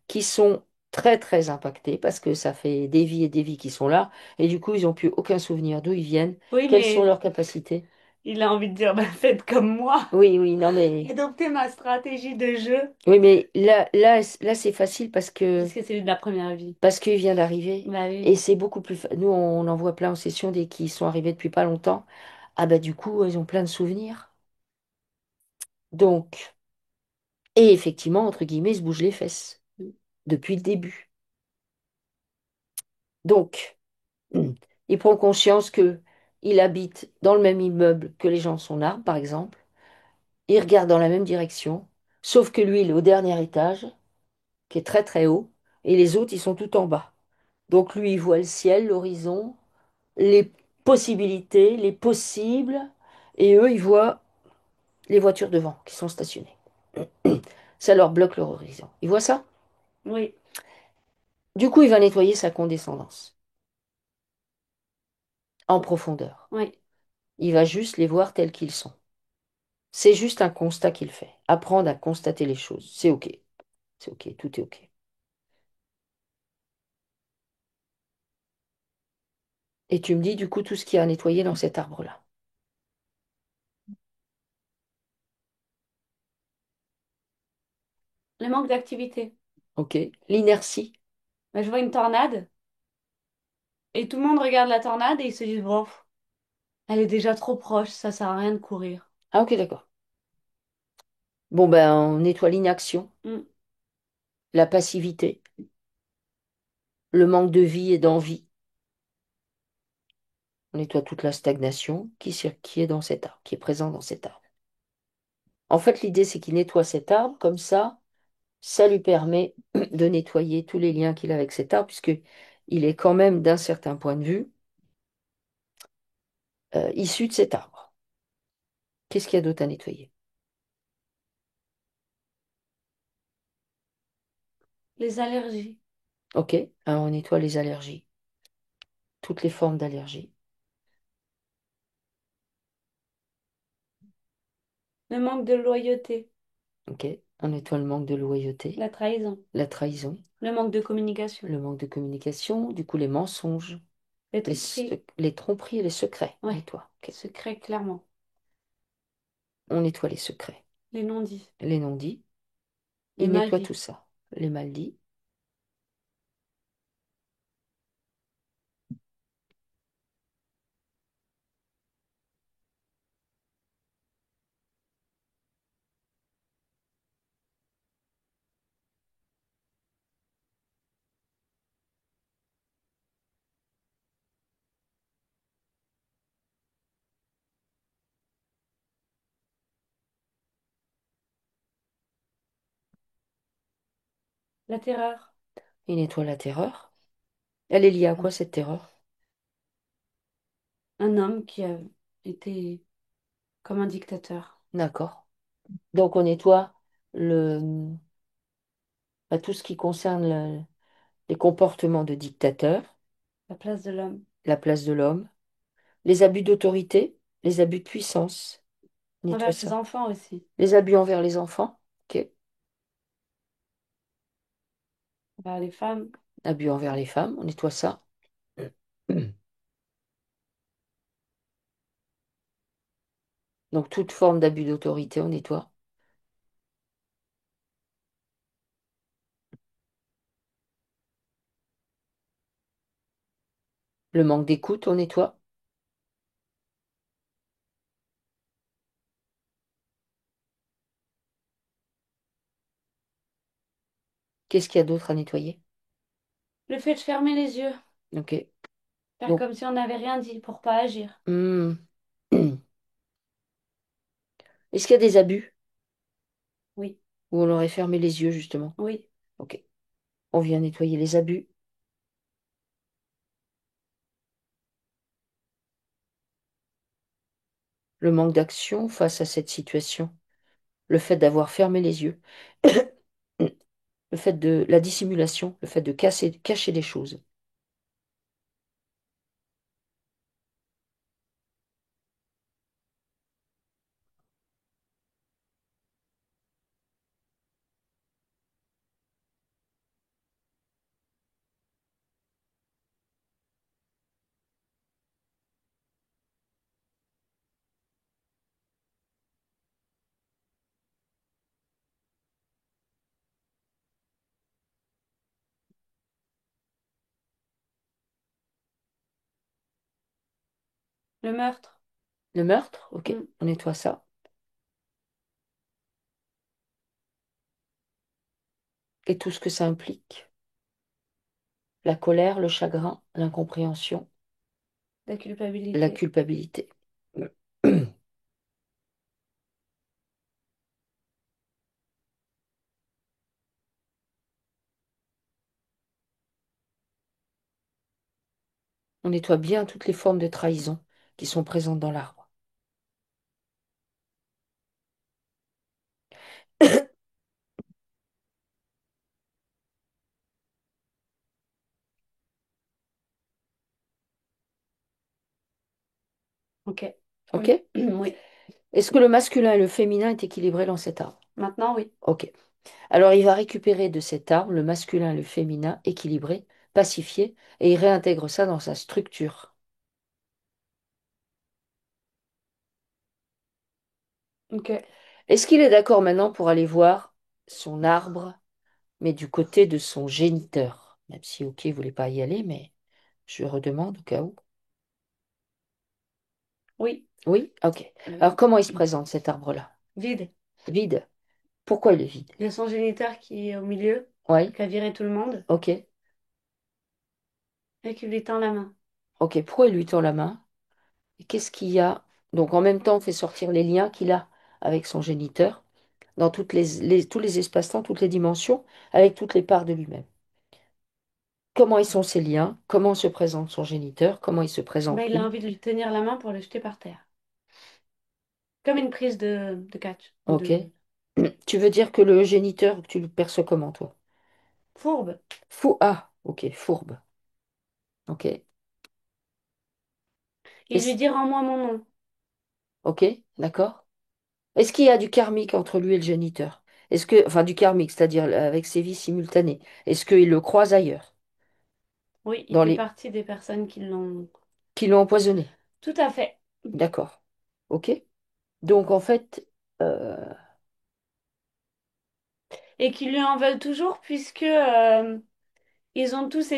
qui sont très très impactés parce que ça fait des vies et des vies qui sont là, et du coup, ils n'ont plus aucun souvenir d'où ils viennent, Oui, quelles sont mais leurs capacités. il a envie de dire, bah, faites comme moi. Oui, oui, non mais, Adoptez ma stratégie de jeu. oui, mais là, c'est facile Puisque c'est de la première vie. parce qu'il vient d'arriver. Bah Et oui. c'est beaucoup plus... Nous, on en voit plein en session dès qu'ils sont arrivés depuis pas longtemps. Ah bah du coup, ils ont plein de souvenirs. Donc, et effectivement, entre guillemets, ils se bougent les fesses depuis le début. Donc, il prend conscience que il habite dans le même immeuble que les gens de son arbre, par exemple. Il regarde dans la même direction, sauf que lui, il est au dernier étage, qui est très très haut, et les autres, ils sont tout en bas. Donc lui, il voit le ciel, l'horizon, les possibilités, les possibles, et eux, ils voient les voitures devant qui sont stationnées. Ça leur bloque leur horizon. Ils voient ça? Oui, Du coup, il va nettoyer sa condescendance en profondeur. oui. Il va juste les voir tels qu'ils sont. C'est juste un constat qu'il fait. Apprendre à constater les choses. C'est OK. C'est OK. Tout est OK. Et tu me dis du coup tout ce qu'il y a à nettoyer dans cet arbre-là. Le manque d'activité. OK? L'inertie. Bah, je vois une tornade et tout le monde regarde la tornade et ils se disent, bon, elle est déjà trop proche, ça sert à rien de courir. Ah, OK, d'accord. Bon, ben, on nettoie l'inaction, Mm. la passivité, le manque de vie et d'envie. On nettoie toute la stagnation qui est dans cet arbre, qui est présent dans cet arbre. En fait, l'idée, c'est qu'il nettoie cet arbre, comme ça lui permet de nettoyer tous les liens qu'il a avec cet arbre, puisque il est quand même, d'un certain point de vue, issu de cet arbre. Qu'est-ce qu'il y a d'autre à nettoyer? Les allergies. Ok, alors on nettoie les allergies, toutes les formes d'allergies. Le manque de loyauté. Ok, On nettoie le manque de loyauté, la trahison, la trahison, le manque de communication, le manque de communication, du coup les mensonges, les tromperies, les tromperies et les secrets. On ouais, nettoie. Ok. secret clairement, On nettoie les secrets, les non-dits, les non-dits. les Il nettoie tout mal-dits, ça. Les mal-dits. la terreur, Il nettoie la terreur. Elle est liée à quoi cette terreur? un homme qui a été comme un dictateur, D'accord. Donc on nettoie le, tout ce qui concerne les comportements de dictateurs, la place de l'homme, la place de l'homme, les abus d'autorité, les abus de puissance. On nettoie envers ses ça. enfants aussi, Les abus envers les enfants. Ok. envers les femmes, Abus envers les femmes. On nettoie ça. Donc toute forme d'abus d'autorité, on nettoie. Le manque d'écoute, on nettoie. Qu'est-ce qu'il y a d'autre à nettoyer? le fait de fermer les yeux, Ok. faire Donc, comme si on n'avait rien dit pour pas agir, hmm. Est-ce qu'il y a des abus oui, où on aurait fermé les yeux, justement? oui, Ok. On vient nettoyer les abus, le manque d'action face à cette situation, le fait d'avoir fermé les yeux, le fait de la dissimulation, le fait de cacher des choses. le meurtre, Le meurtre, ok, mm, on nettoie ça. Et tout ce que ça implique. La colère, le chagrin, l'incompréhension, la la culpabilité, culpabilité. On nettoie bien toutes les formes de trahison qui sont présentes dans l'arbre. ok, Ok? oui, oui, Est-ce que le masculin et le féminin est équilibré dans cet arbre? maintenant oui, Ok. Alors il va récupérer de cet arbre le masculin et le féminin équilibré, pacifié, et il réintègre ça dans sa structure. ok, Est-ce qu'il est d'accord maintenant pour aller voir son arbre, mais du côté de son géniteur? Même si, ok, il ne voulait pas y aller, mais je redemande au cas où. oui, Oui? Ok. Alors comment il se présente cet arbre-là? vide. Vide. Pourquoi il est vide? Il y a son géniteur qui est au milieu, Oui? qui a viré tout le monde, Ok. et qui lui tend la main. Ok. Pourquoi il lui tend la main? Et qu'est-ce qu'il y a? Donc en même temps, on fait sortir les liens qu'il a avec son géniteur dans tous les espaces-temps, toutes les dimensions, avec toutes les parts de lui-même. Comment ils sont ces liens? Comment se présente son géniteur? Comment il se Ben, présente il a lui? envie de lui tenir la main pour le jeter par terre. Comme une prise de catch ou Ok. de Tu veux dire que le géniteur, tu le perçois comment, toi? fourbe. Fou. Ah, ok, fourbe. Ok. Il lui Est-ce- dit rends-moi mon nom. Ok, d'accord. Est-ce qu'il y a du karmique entre lui et le géniteur? enfin du karmique, c'est-à-dire avec ses vies simultanées, est-ce qu'il le croise ailleurs, Oui, il dans fait les partie des personnes qui l'ont. qui l'ont empoisonné? Tout à fait. D'accord. Ok. Donc en fait, euh, Et qui lui en veulent toujours puisque ils ont tous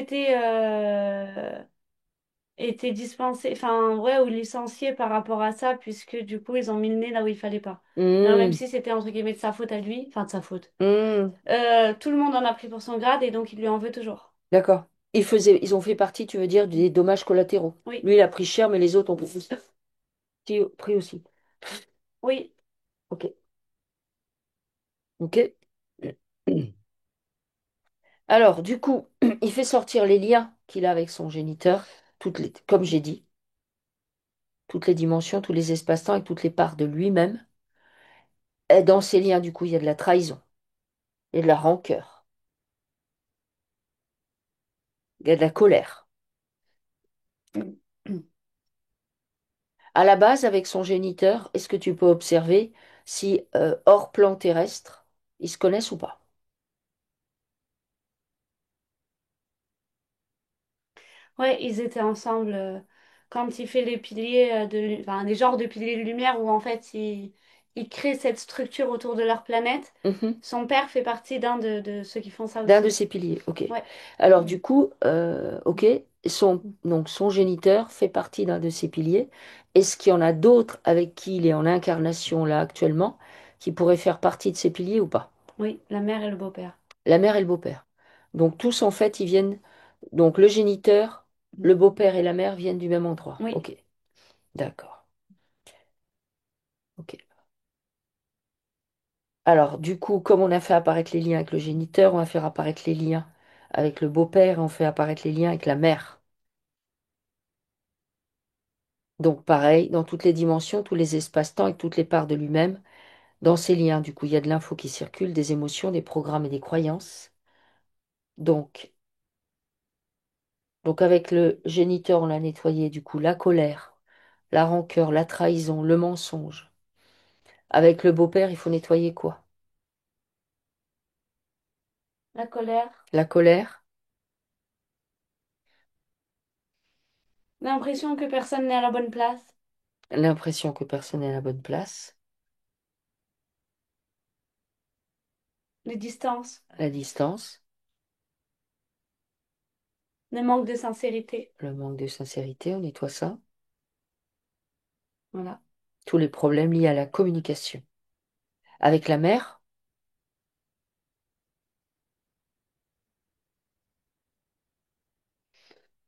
été dispensés, enfin, ouais, ou licenciés par rapport à ça, puisque du coup, ils ont mis le nez là où il fallait pas. Alors, même hmm, si c'était entre guillemets de sa faute à lui, enfin, de sa faute, hmm, tout le monde en a pris pour son grade et donc il lui en veut toujours. d'accord. Ils ont fait partie, tu veux dire, des dommages collatéraux. Oui, Lui, il a pris cher, mais les autres ont pris aussi. oui. Ok. Ok. Alors, du coup, il fait sortir les liens qu'il a avec son géniteur, comme j'ai dit, toutes les dimensions, tous les espaces-temps et toutes les parts de lui-même. Et dans ces liens, du coup, il y a de la trahison, il y a de la rancœur, il y a de la colère. À la base, avec son géniteur, est-ce que tu peux observer si, hors plan terrestre, ils se connaissent ou pas? Ouais, ils étaient ensemble quand il fait les piliers enfin, des genres de piliers de lumière où en fait il crée cette structure autour de leur planète. Mhm. Son père fait partie de ceux qui font ça D'un de aussi. ses piliers, ok. Ouais, Alors du coup, ok, donc son géniteur fait partie d'un de ses piliers. Est-ce qu'il y en a d'autres avec qui il est en incarnation là actuellement qui pourraient faire partie de ses piliers ou pas? oui, la mère et le beau-père. La mère et le beau-père. Donc tous en fait, ils viennent. Donc le géniteur, le beau-père et la mère viennent du même endroit. Oui, Ok, d'accord. Ok. Alors du coup, comme on a fait apparaître les liens avec le géniteur, on va faire apparaître les liens avec le beau-père et on fait apparaître les liens avec la mère. Donc pareil, dans toutes les dimensions, tous les espaces-temps et toutes les parts de lui-même, dans ces liens, du coup, il y a de l'info qui circule, des émotions, des programmes et des croyances. Donc, donc avec le géniteur, on l'a nettoyé, du coup, la colère, la rancœur, la trahison, le mensonge. Avec le beau-père, il faut nettoyer quoi? la colère. La colère, L'impression que personne n'est à la bonne place. l'impression que personne n'est à la bonne place, Les distances. la distance, Le manque de sincérité. le manque de sincérité, on nettoie ça. Voilà. Tous les problèmes liés à la communication. Avec la mère,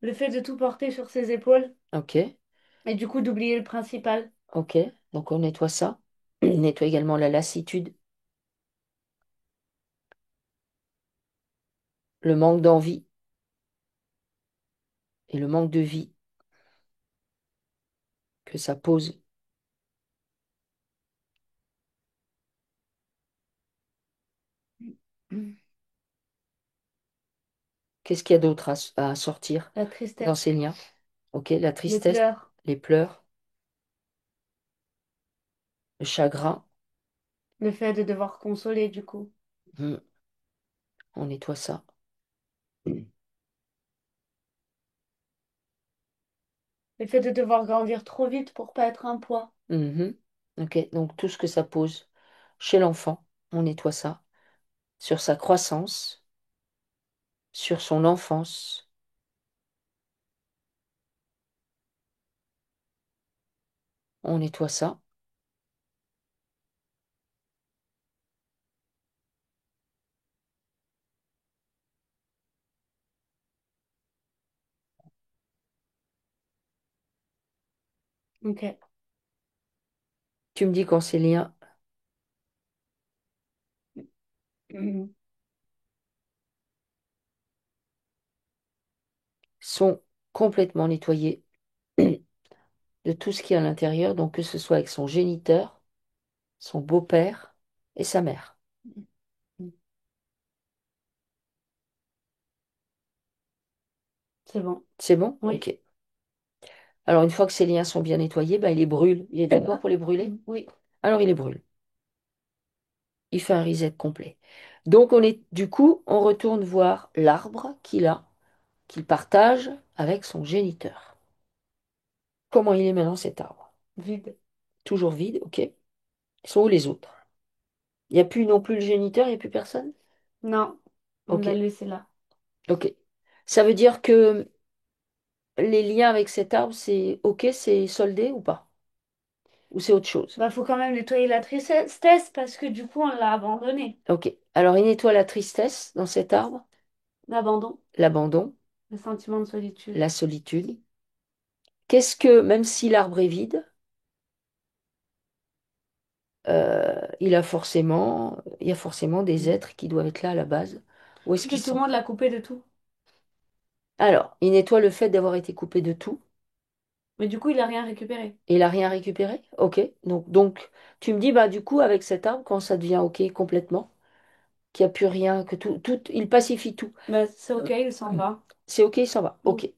Le fait de tout porter sur ses épaules ok. et du coup d'oublier le principal. Ok, donc on nettoie ça. On nettoie également la lassitude, le manque d'envie et le manque de vie que ça pose. Qu'est-ce qu'il y a d'autre à sortir La dans tristesse. ces liens? Ok, la Les tristesse, pleurs. les pleurs, le chagrin. Le fait de devoir consoler du coup. Hmm, on nettoie ça. Le fait de devoir grandir trop vite pour pas être un poids. Mhm. Ok, donc tout ce que ça pose chez l'enfant, on nettoie ça. Sur sa croissance, sur son enfance, on nettoie ça. Ok. Tu me dis quand ces liens Mhm. sont complètement nettoyés de tout ce qui est à l'intérieur, donc que ce soit avec son géniteur, son beau-père et sa mère. C'est bon. C'est bon? Oui. Ok. Alors, une fois que ces liens sont bien nettoyés, ben, il les brûle. Il est d'accord pour les brûler? Oui. Alors, il les brûle. Il fait un reset complet. Donc du coup, on retourne voir l'arbre qu'il partage avec son géniteur. Comment il est maintenant cet arbre? Vide. Toujours vide, ok. Ils sont où les autres? Il n'y a plus non plus le géniteur, il n'y a plus personne? Non, on Ok, l'a laissé là. ok. Ça veut dire que les liens avec cet arbre, c'est ok, c'est soldé ou pas? Ou c'est autre chose? Bah, faut quand même nettoyer la tristesse parce que du coup, on l'a abandonné. Ok. Alors, il nettoie la tristesse dans cet arbre, L'abandon, l'abandon, le sentiment de solitude. la solitude. Qu'est-ce que, même si l'arbre est vide, il y a forcément des êtres qui doivent être là à la base. Où est-ce C'est que qu'ils tout le sont? monde l'a coupé de tout. Alors, il nettoie le fait d'avoir été coupé de tout. Mais du coup, il a rien récupéré. Et il n'a rien récupéré? Ok. Donc, tu me dis, bah, du coup, avec cet arbre, quand ça devient ok complètement, qu'il n'y a plus rien, que il pacifie tout. Bah, c'est ok, il s'en va. C'est ok, il s'en va. Mm. Ok,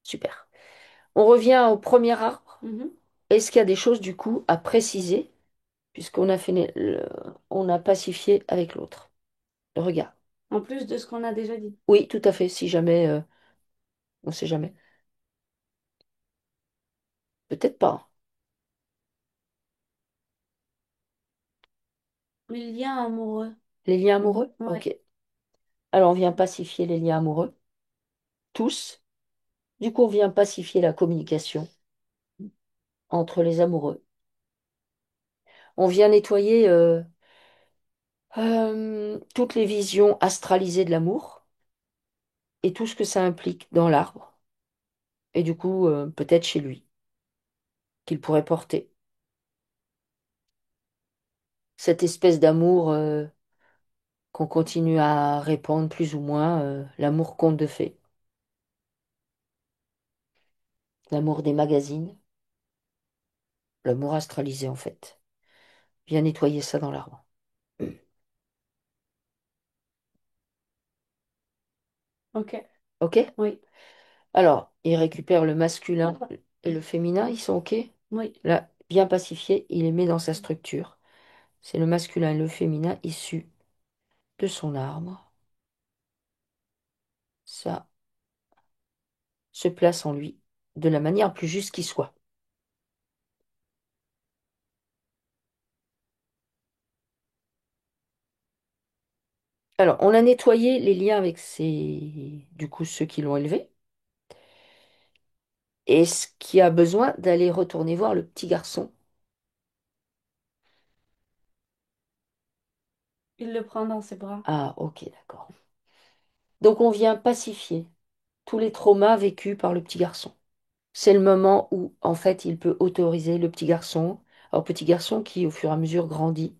super. On revient au premier arbre. Mhm. Est-ce qu'il y a des choses, du coup, à préciser, puisqu'on a on a pacifié avec l'autre? Regarde. En plus de ce qu'on a déjà dit. Oui, tout à fait, si jamais, on ne sait jamais. Peut-être pas. Les liens amoureux. Les liens amoureux? Ouais. Ok. Alors, on vient pacifier les liens amoureux, tous. Du coup, on vient pacifier la communication entre les amoureux. On vient nettoyer toutes les visions astralisées de l'amour et tout ce que ça implique dans l'arbre. Et du coup, peut-être chez lui, qu'il pourrait porter. Cette espèce d'amour qu'on continue à répandre plus ou moins, l'amour conte de fées, l'amour des magazines, l'amour astralisé en fait. Viens nettoyer ça dans l'arbre. Ok. Ok? Oui. Alors, il récupère le masculin et le féminin, ils sont ok? Oui. Là, bien pacifié, il les met dans sa structure. C'est le masculin et le féminin issus de son arbre. Ça se place en lui de la manière plus juste qui soit. Alors, on a nettoyé les liens avec du coup, ceux qui l'ont élevé. Est-ce qu'il y a besoin d'aller retourner voir le petit garçon? Il le prend dans ses bras. Ah, ok, d'accord. Donc, on vient pacifier tous les traumas vécus par le petit garçon. C'est le moment où, en fait, il peut autoriser le petit garçon, alors petit garçon qui, au fur et à mesure, grandit,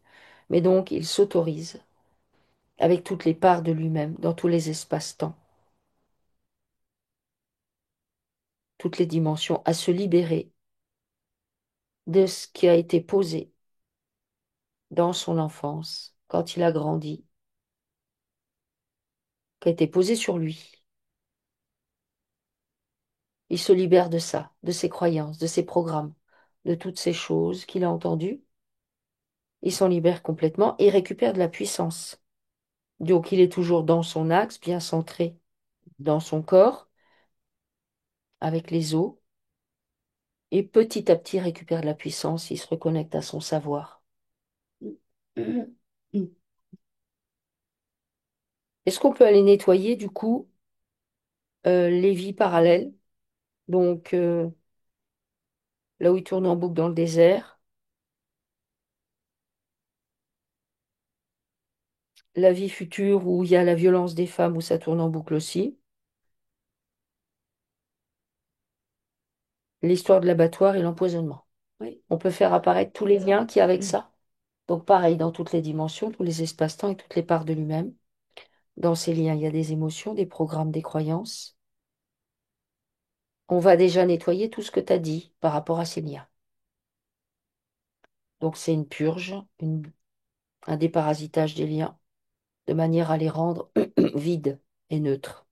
mais donc il s'autorise avec toutes les parts de lui-même, dans tous les espaces-temps, toutes les dimensions, à se libérer de ce qui a été posé dans son enfance, quand il a grandi, qui a été posé sur lui. Il se libère de ça, de ses croyances, de ses programmes, de toutes ces choses qu'il a entendues. Il s'en libère complètement et récupère de la puissance. Donc il est toujours dans son axe, bien centré dans son corps, avec les os, et petit à petit récupère de la puissance, il se reconnecte à son savoir. Est-ce qu'on peut aller nettoyer du coup les vies parallèles, donc là où il tourne en boucle dans le désert, la vie future où il y a la violence des femmes, où ça tourne en boucle aussi, l'histoire de l'abattoir et l'empoisonnement. Oui. On peut faire apparaître tous les liens qu'il y a avec ça. Donc pareil, dans toutes les dimensions, tous les espaces-temps et toutes les parts de lui-même. Dans ces liens, il y a des émotions, des programmes, des croyances. On va déjà nettoyer tout ce que tu as dit par rapport à ces liens. Donc c'est une purge, un déparasitage des liens, de manière à les rendre vides et neutres.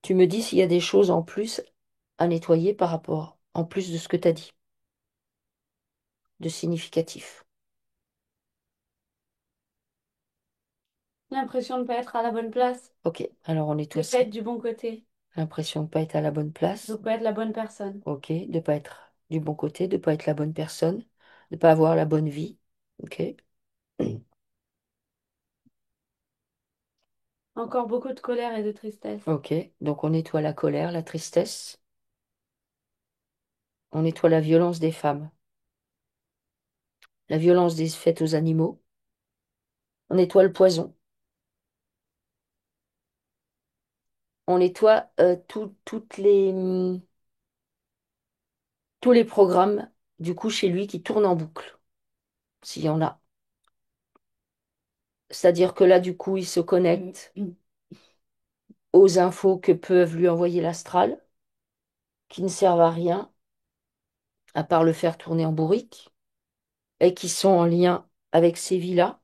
Tu me dis s'il y a des choses en plus à nettoyer par rapport, en plus de ce que tu as dit. de significatif? L'impression de ne pas être à la bonne place, Ok, alors on de nettoie ne pas ça. être du bon côté, L'impression de ne pas être à la bonne de ne place. pas être la bonne personne. Ok, de ne pas être du bon côté, de ne pas être la bonne personne, de ne pas avoir la bonne vie. Ok. Encore beaucoup de colère et de tristesse. Ok, donc on nettoie la colère, la tristesse, on nettoie la violence des femmes, la violence des faites aux animaux, on nettoie le poison, on nettoie tous les programmes du coup chez lui qui tournent en boucle, s'il y en a. C'est-à-dire que là, du coup, il se connecte aux infos que peuvent lui envoyer l'astral, qui ne servent à rien, à part le faire tourner en bourrique, et qui sont en lien avec ces vies-là.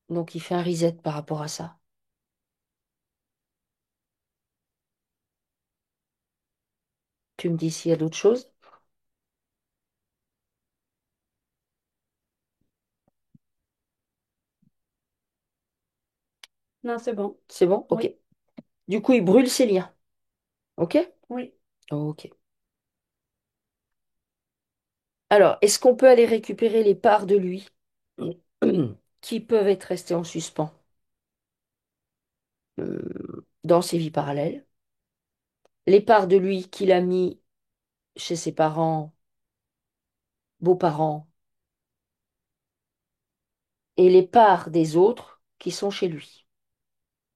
Donc il fait un reset par rapport à ça. Tu me dis s'il y a d'autres choses? Non, c'est bon. C'est bon? Ok. Oui, Du coup, il brûle ses liens. Ok? oui, Ok. Alors, est-ce qu'on peut aller récupérer les parts de lui qui peuvent être restées en suspens dans ses vies parallèles? Les parts de lui qu'il a mis chez ses parents, beaux-parents, et les parts des autres qui sont chez lui.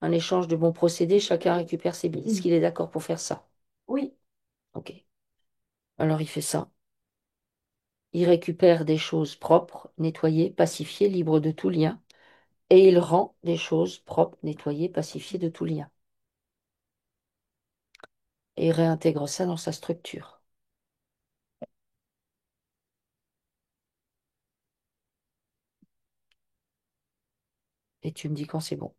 Un échange de bons procédés, chacun récupère ses billes. Est-ce qu'il est d'accord pour faire ça? oui, Ok. Alors il fait ça. Il récupère des choses propres, nettoyées, pacifiées, libres de tout lien, et il rend des choses propres, nettoyées, pacifiées de tout lien. Et il réintègre ça dans sa structure. Et tu me dis quand c'est bon.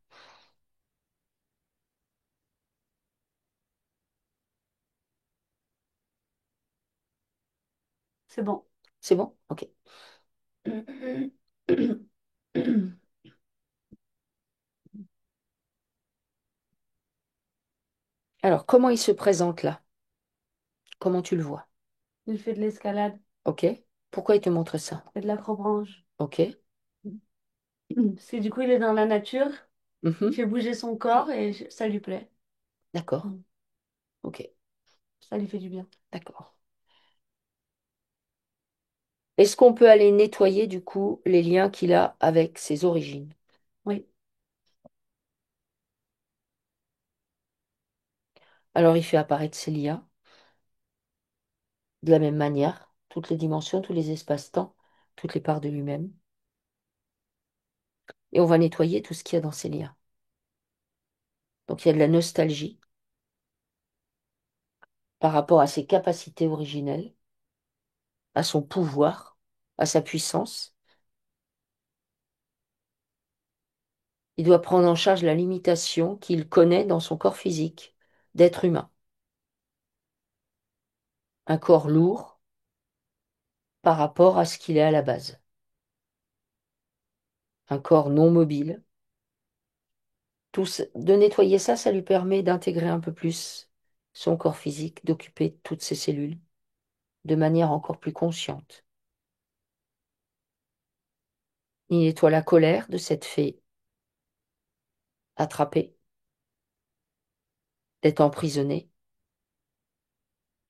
c'est bon. C'est bon? Ok. Alors, comment il se présente là? Comment tu le vois? Il fait de l'escalade Ok. Pourquoi il te montre ça? et de l'acrobranche. Ok. Parce que du coup, il est dans la nature, il Mhm. fait bouger son corps et ça lui plaît. D'accord. Ok. Ça lui fait du bien. D'accord. Est-ce qu'on peut aller nettoyer du coup les liens qu'il a avec ses origines? Oui, Alors il fait apparaître ces liens de la même manière, toutes les dimensions, tous les espaces-temps, toutes les parts de lui-même. Et on va nettoyer tout ce qu'il y a dans ces liens. Donc il y a de la nostalgie par rapport à ses capacités originelles, à son pouvoir, à sa puissance. Il doit prendre en charge la limitation qu'il connaît dans son corps physique d'être humain. Un corps lourd par rapport à ce qu'il est à la base. Un corps non mobile. De nettoyer ça, ça lui permet d'intégrer un peu plus son corps physique, d'occuper toutes ses cellules de manière encore plus consciente. Il nettoie la colère de cette fée attrapée, d'être emprisonnée.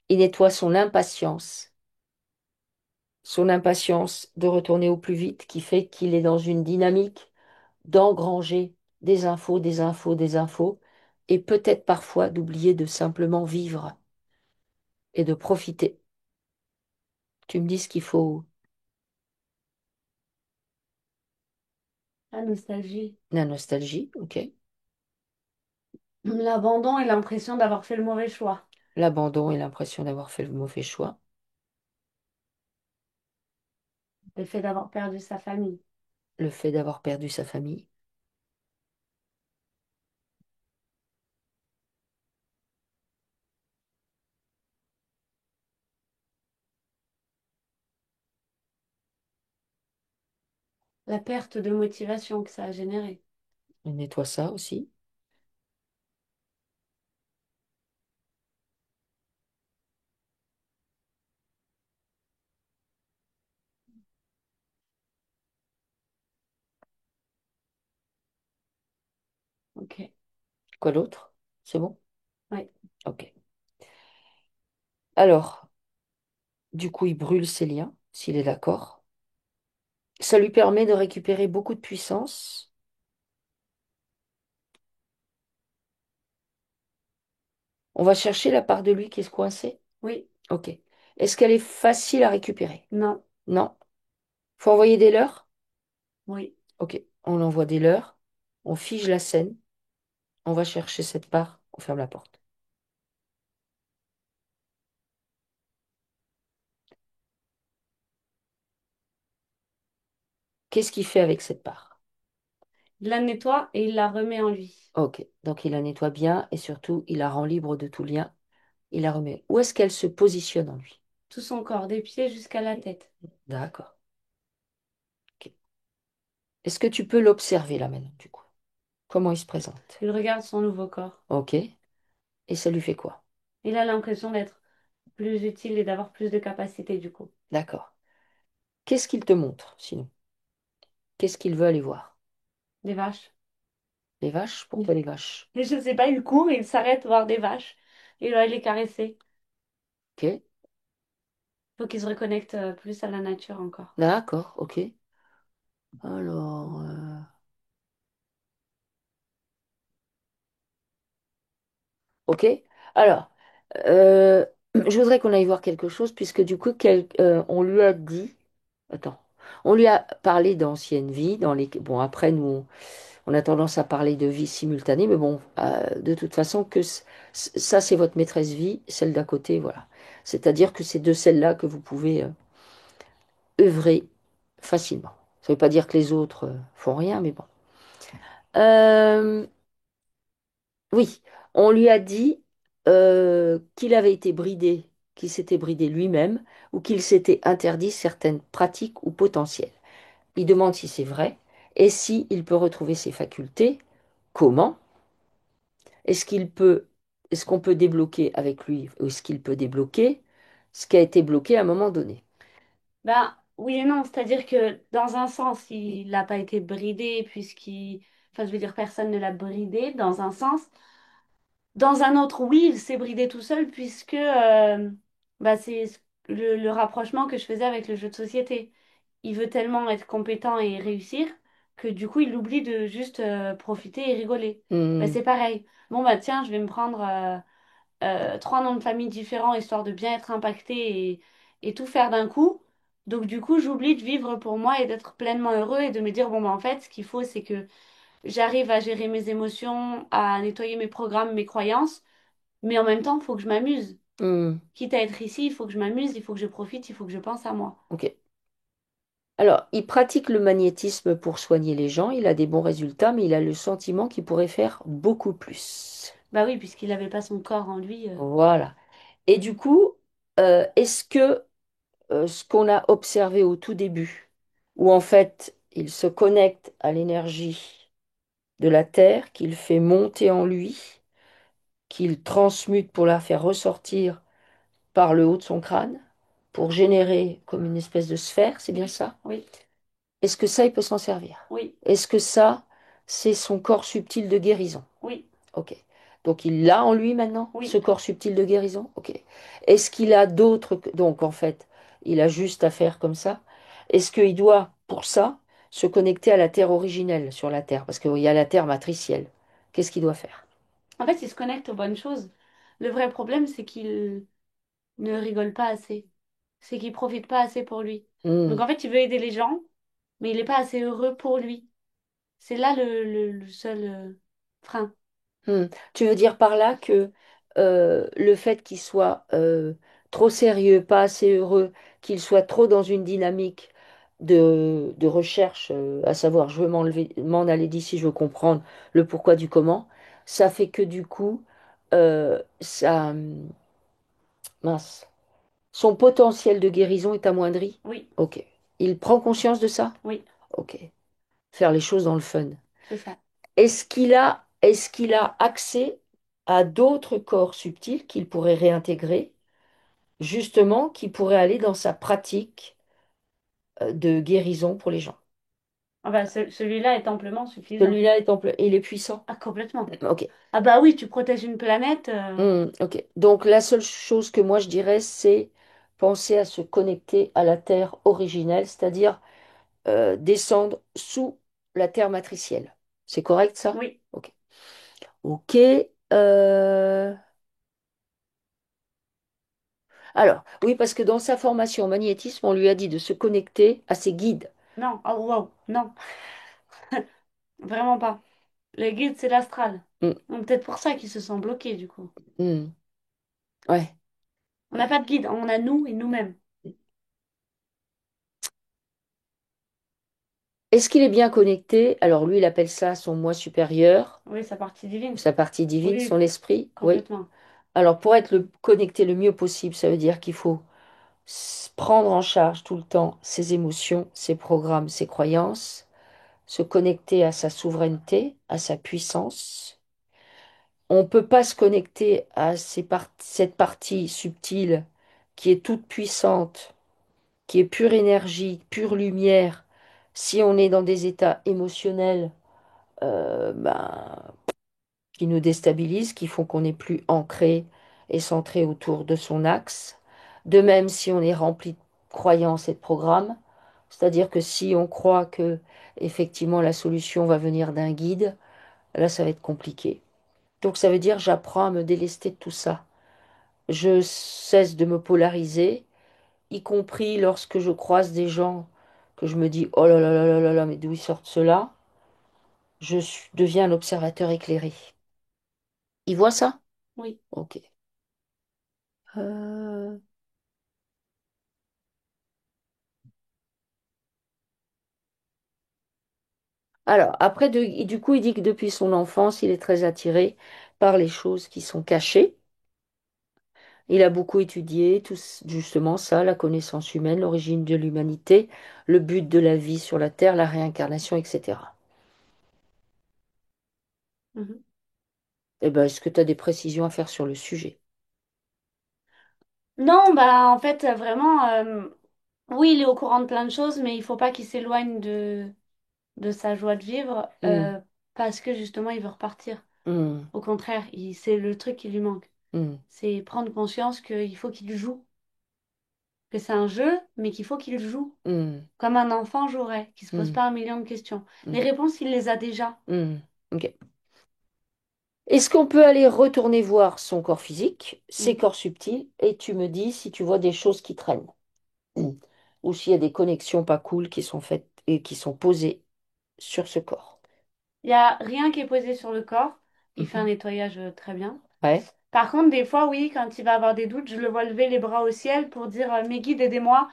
Il nettoie son impatience de retourner au plus vite, qui fait qu'il est dans une dynamique d'engranger des infos, des infos, des infos, et peut-être parfois d'oublier de simplement vivre et de profiter. Tu me dis ce qu'il faut. la nostalgie. La nostalgie, ok. L'abandon et l'impression d'avoir fait le mauvais choix. L'abandon et l'impression d'avoir fait le mauvais choix. Le fait d'avoir perdu sa famille. Le fait d'avoir perdu sa famille. La perte de motivation que ça a généré. On nettoie ça aussi. Ok. Quoi d'autre? C'est bon? Ouais. Ok. Alors, du coup, il brûle ses liens, s'il est d'accord. Ça lui permet de récupérer beaucoup de puissance. On va chercher la part de lui qui est coincée. Oui. Ok. Est-ce qu'elle est facile à récupérer? Non. Non. Faut envoyer des leurres? Oui. Ok. On envoie des leurres. On fige la scène. On va chercher cette part. On ferme la porte. Qu'est-ce qu'il fait avec cette part? Il la nettoie et il la remet en lui. Ok. Donc il la nettoie bien et surtout il la rend libre de tout lien. Il la remet. Où est-ce qu'elle se positionne en lui? Tout son corps, des pieds jusqu'à la tête. D'accord. Ok. Est-ce que tu peux l'observer là maintenant, du coup? Comment il se présente? Il regarde son nouveau corps. Ok. Et ça lui fait quoi? Il a l'impression d'être plus utile et d'avoir plus de capacité du coup. D'accord. Qu'est-ce qu'il te montre, sinon? Qu'est-ce qu'il veut aller voir? Des vaches. Les vaches? Pourquoi les vaches? Et je sais pas, il court et il s'arrête voir des vaches. Il va les caresser. Ok. Faut qu'il se reconnecte plus à la nature encore. D'accord, ok. Alors, ok. Alors, euh, je voudrais qu'on aille voir quelque chose, puisque du coup, on lui a dit, attends, on lui a parlé d'ancienne vie, bon, après, nous, on a tendance à parler de vie simultanée, mais bon, de toute façon, ça, c'est votre maîtresse vie, celle d'à côté, voilà. C'est-à-dire que c'est de celle-là que vous pouvez œuvrer facilement. Ça ne veut pas dire que les autres font rien, mais bon. Euh, oui, on lui a dit qu'il avait été bridé, qu'il s'était bridé lui-même, ou qu'il s'était interdit certaines pratiques ou potentiels. Il demande si c'est vrai, et si il peut retrouver ses facultés, comment? Est-ce qu'il peut, est-ce qu'on peut débloquer avec lui, ou est-ce qu'il peut débloquer ce qui a été bloqué à un moment donné? Ben oui et non, c'est-à-dire que dans un sens, il n'a pas été bridé puisqu'il... Enfin, je veux dire, personne ne l'a bridé dans un sens. Dans un autre, oui, il s'est bridé tout seul puisque bah, c'est le rapprochement que je faisais avec le jeu de société. Il veut tellement être compétent et réussir que du coup, il oublie de juste profiter et rigoler. Bah, Hmm, c'est pareil. Bon, bah tiens, je vais me prendre trois noms de famille différents histoire de bien être impacté et tout faire d'un coup. Donc du coup, j'oublie de vivre pour moi et d'être pleinement heureux et de me dire, bon, bah en fait, ce qu'il faut, c'est que j'arrive à gérer mes émotions, à nettoyer mes programmes, mes croyances, mais en même temps, il faut que je m'amuse. hmm, Quitte à être ici, il faut que je m'amuse, il faut que je profite, il faut que je pense à moi. ok. Alors, il pratique le magnétisme pour soigner les gens, il a des bons résultats, mais il a le sentiment qu'il pourrait faire beaucoup plus. Bah oui, puisqu'il n'avait pas son corps en lui. Voilà. Et du coup, est-ce que ce qu'on a observé au tout début, où en fait il se connecte à l'énergie de la Terre, qu'il fait monter en lui, qu'il transmute pour la faire ressortir par le haut de son crâne, pour générer comme une espèce de sphère, c'est bien ça? Oui, Est-ce que ça, il peut s'en servir? oui, Est-ce que ça, c'est son corps subtil de guérison? oui, Ok. Donc il l'a en lui maintenant, ce oui. corps subtil de guérison? Ok. Est-ce qu'il a d'autres... Donc en fait, il a juste à faire comme ça. Est-ce qu'il doit, pour ça, se connecter à la terre originelle sur la terre? Parce qu'il y a la terre matricielle. Qu'est-ce qu'il doit faire? En fait, il se connecte aux bonnes choses. Le vrai problème, c'est qu'il ne rigole pas assez. C'est qu'il profite pas assez pour lui. Donc Hmm. en fait, il veut aider les gens, mais il n'est pas assez heureux pour lui. C'est là le seul frein. Hmm. Tu veux dire par là que le fait qu'il soit trop sérieux, pas assez heureux, qu'il soit trop dans une dynamique de recherche, à savoir je veux m'en aller d'ici, je veux comprendre le pourquoi du comment, ça fait que du coup, mince, son potentiel de guérison est amoindri. Oui, Ok. Il prend conscience de ça? oui. Ok. faire les choses dans le fun. c'est ça. Est-ce qu'il a accès à d'autres corps subtils qu'il pourrait réintégrer, justement, qui pourraient aller dans sa pratique de guérison pour les gens? Ah bah, celui-là est amplement suffisant. Celui-là est il est puissant. Ah, complètement. Ok. Ah bah oui, tu protèges une planète. Ok. Donc la seule chose que moi je dirais, c'est penser à se connecter à la Terre originelle, c'est-à-dire descendre sous la Terre matricielle. C'est correct ça? Oui, Ok. Ok. euh, Alors, oui, parce que dans sa formation en magnétisme, on lui a dit de se connecter à ses guides. non, oh wow, non, vraiment pas. Le guide, c'est l'astral. Hmm, Donc, peut-être pour ça qu'ils se sont bloqués, du coup. hmm, ouais. On n'a pas de guide, on a nous et nous-mêmes. Est-ce qu'il est bien connecté? Alors lui, il appelle ça son moi supérieur, Oui, sa partie divine. sa partie divine, Oui, son esprit. Oui. complètement. Alors pour être connecté le mieux possible, ça veut dire qu'il faut prendre en charge tout le temps ses émotions, ses programmes, ses croyances, se connecter à sa souveraineté, à sa puissance. On ne peut pas se connecter à cette partie subtile qui est toute puissante, qui est pure énergie, pure lumière, si on est dans des états émotionnels ben, qui nous déstabilisent, qui font qu'on n'est plus ancré et centré autour de son axe. De même, si on est rempli de croyances et de programmes, c'est-à-dire que si on croit que effectivement la solution va venir d'un guide, là ça va être compliqué. Donc ça veut dire j'apprends à me délester de tout ça. Je cesse de me polariser, y compris lorsque je croise des gens que je me dis oh là là là là là là, mais d'où ils sortent cela? Deviens un observateur éclairé. Il voit ça? Oui. Ok. Euh, Alors, après, et du coup, il dit que depuis son enfance, il est très attiré par les choses qui sont cachées. Il a beaucoup étudié justement ça, la connaissance humaine, l'origine de l'humanité, le but de la vie sur la Terre, la réincarnation, etc. Mhm. Eh ben, est-ce que tu as des précisions à faire sur le sujet? Non, bah en fait, vraiment, oui, il est au courant de plein de choses, mais il faut pas qu'il s'éloigne de sa joie de vivre Hmm, parce que justement, il veut repartir. hmm, Au contraire, c'est le truc qui lui manque. hmm, C'est prendre conscience qu'il faut qu'il joue, que c'est un jeu, mais qu'il faut qu'il joue, hmm, comme un enfant jouerait, qui se pose hmm, pas un million de questions. Les hmm, réponses, il les a déjà. hmm. Ok. Est-ce qu'on peut aller retourner voir son corps physique, ses Mhm. corps subtils, et tu me dis si tu vois des choses qui traînent? Mm. Ou s'il y a des connexions pas cool qui sont faites et qui sont posées sur ce corps. Il y a rien qui est posé sur le corps. Il fait un Mhm. nettoyage très bien. Ouais, Par contre, des fois, oui, quand il va avoir des doutes, je le vois lever les bras au ciel pour dire mes guides, aidez-moi.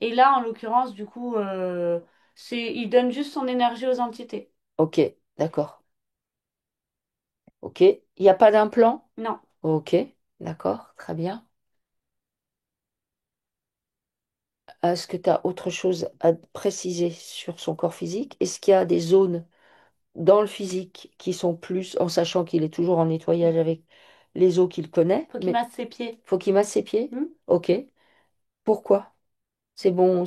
Et là, en l'occurrence, du coup, il donne juste son énergie aux entités. ok, d'accord. Ok, il n'y a pas d'implant? Non. Ok, d'accord, très bien. Est-ce que tu as autre chose à préciser sur son corps physique? Est-ce qu'il y a des zones dans le physique qui sont plus, en sachant qu'il est toujours en nettoyage avec les os qu'il connaît, Faut qu'il mais masse ses pieds. faut qu'il masse ses pieds? Hmm. Ok, pourquoi? C'est bon,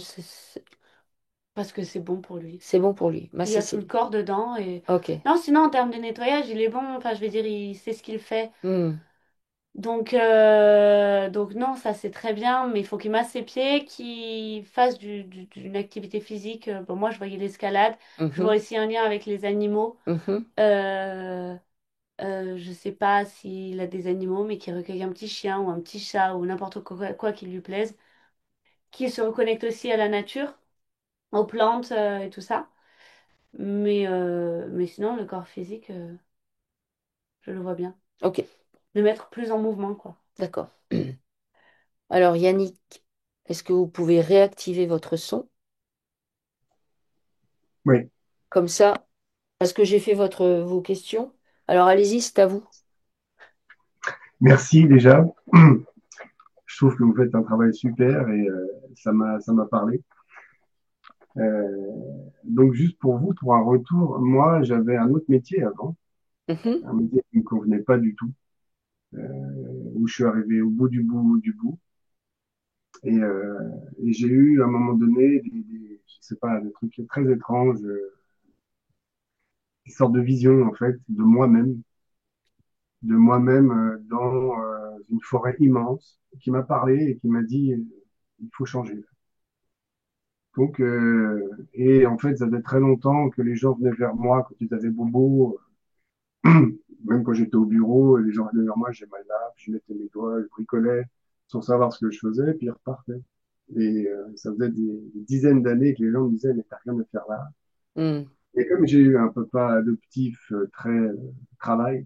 Parce que c'est bon pour lui. c'est bon pour lui, Il masser a tout le ses... corps dedans et Ok. non, sinon en termes de nettoyage, il est bon. Enfin, je veux dire, il sait ce qu'il fait. Hmm, Donc non, ça c'est très bien, mais il faut qu'il masse ses pieds, qu'il fasse d'une activité physique. Bon, moi, je voyais l'escalade. Je vois mhm, aussi un lien avec les animaux. mhm. Euh, je sais pas s'il a des animaux, mais qu'il recueille un petit chien ou un petit chat ou n'importe quoi qui lui plaise, qu'il se reconnecte aussi à la nature, aux plantes et tout ça. Mais sinon, le corps physique, je le vois bien. Ok, Le mettre plus en mouvement, quoi. d'accord. Alors Yannick, est-ce que vous pouvez réactiver votre son Oui, comme ça? Parce que j'ai fait vos questions. Alors allez-y, c'est à vous. merci déjà. Je trouve que vous faites un travail super et ça m'a parlé. Euh, donc juste pour vous, pour un retour, moi j'avais un autre métier avant, Mhm. un métier qui ne me convenait pas du tout, euh, où je suis arrivé au bout du bout du bout. Et, euh, et j'ai eu à un moment donné je sais pas, des trucs très étranges, des sortes de visions en fait de moi-même dans une forêt immense, qui m'a parlé et qui m'a dit il faut changer. Donc, et en fait, ça faisait très longtemps que les gens venaient vers moi quand ils avaient bobo, même quand j'étais au bureau, les gens venaient vers moi, j'ai mal là, puis je mettais mes doigts, je bricolais sans savoir ce que je faisais, puis ils repartaient. Et ça faisait des dizaines d'années que les gens me disaient, mais t'as rien à faire là. Mm. Et comme j'ai eu un papa adoptif très travail,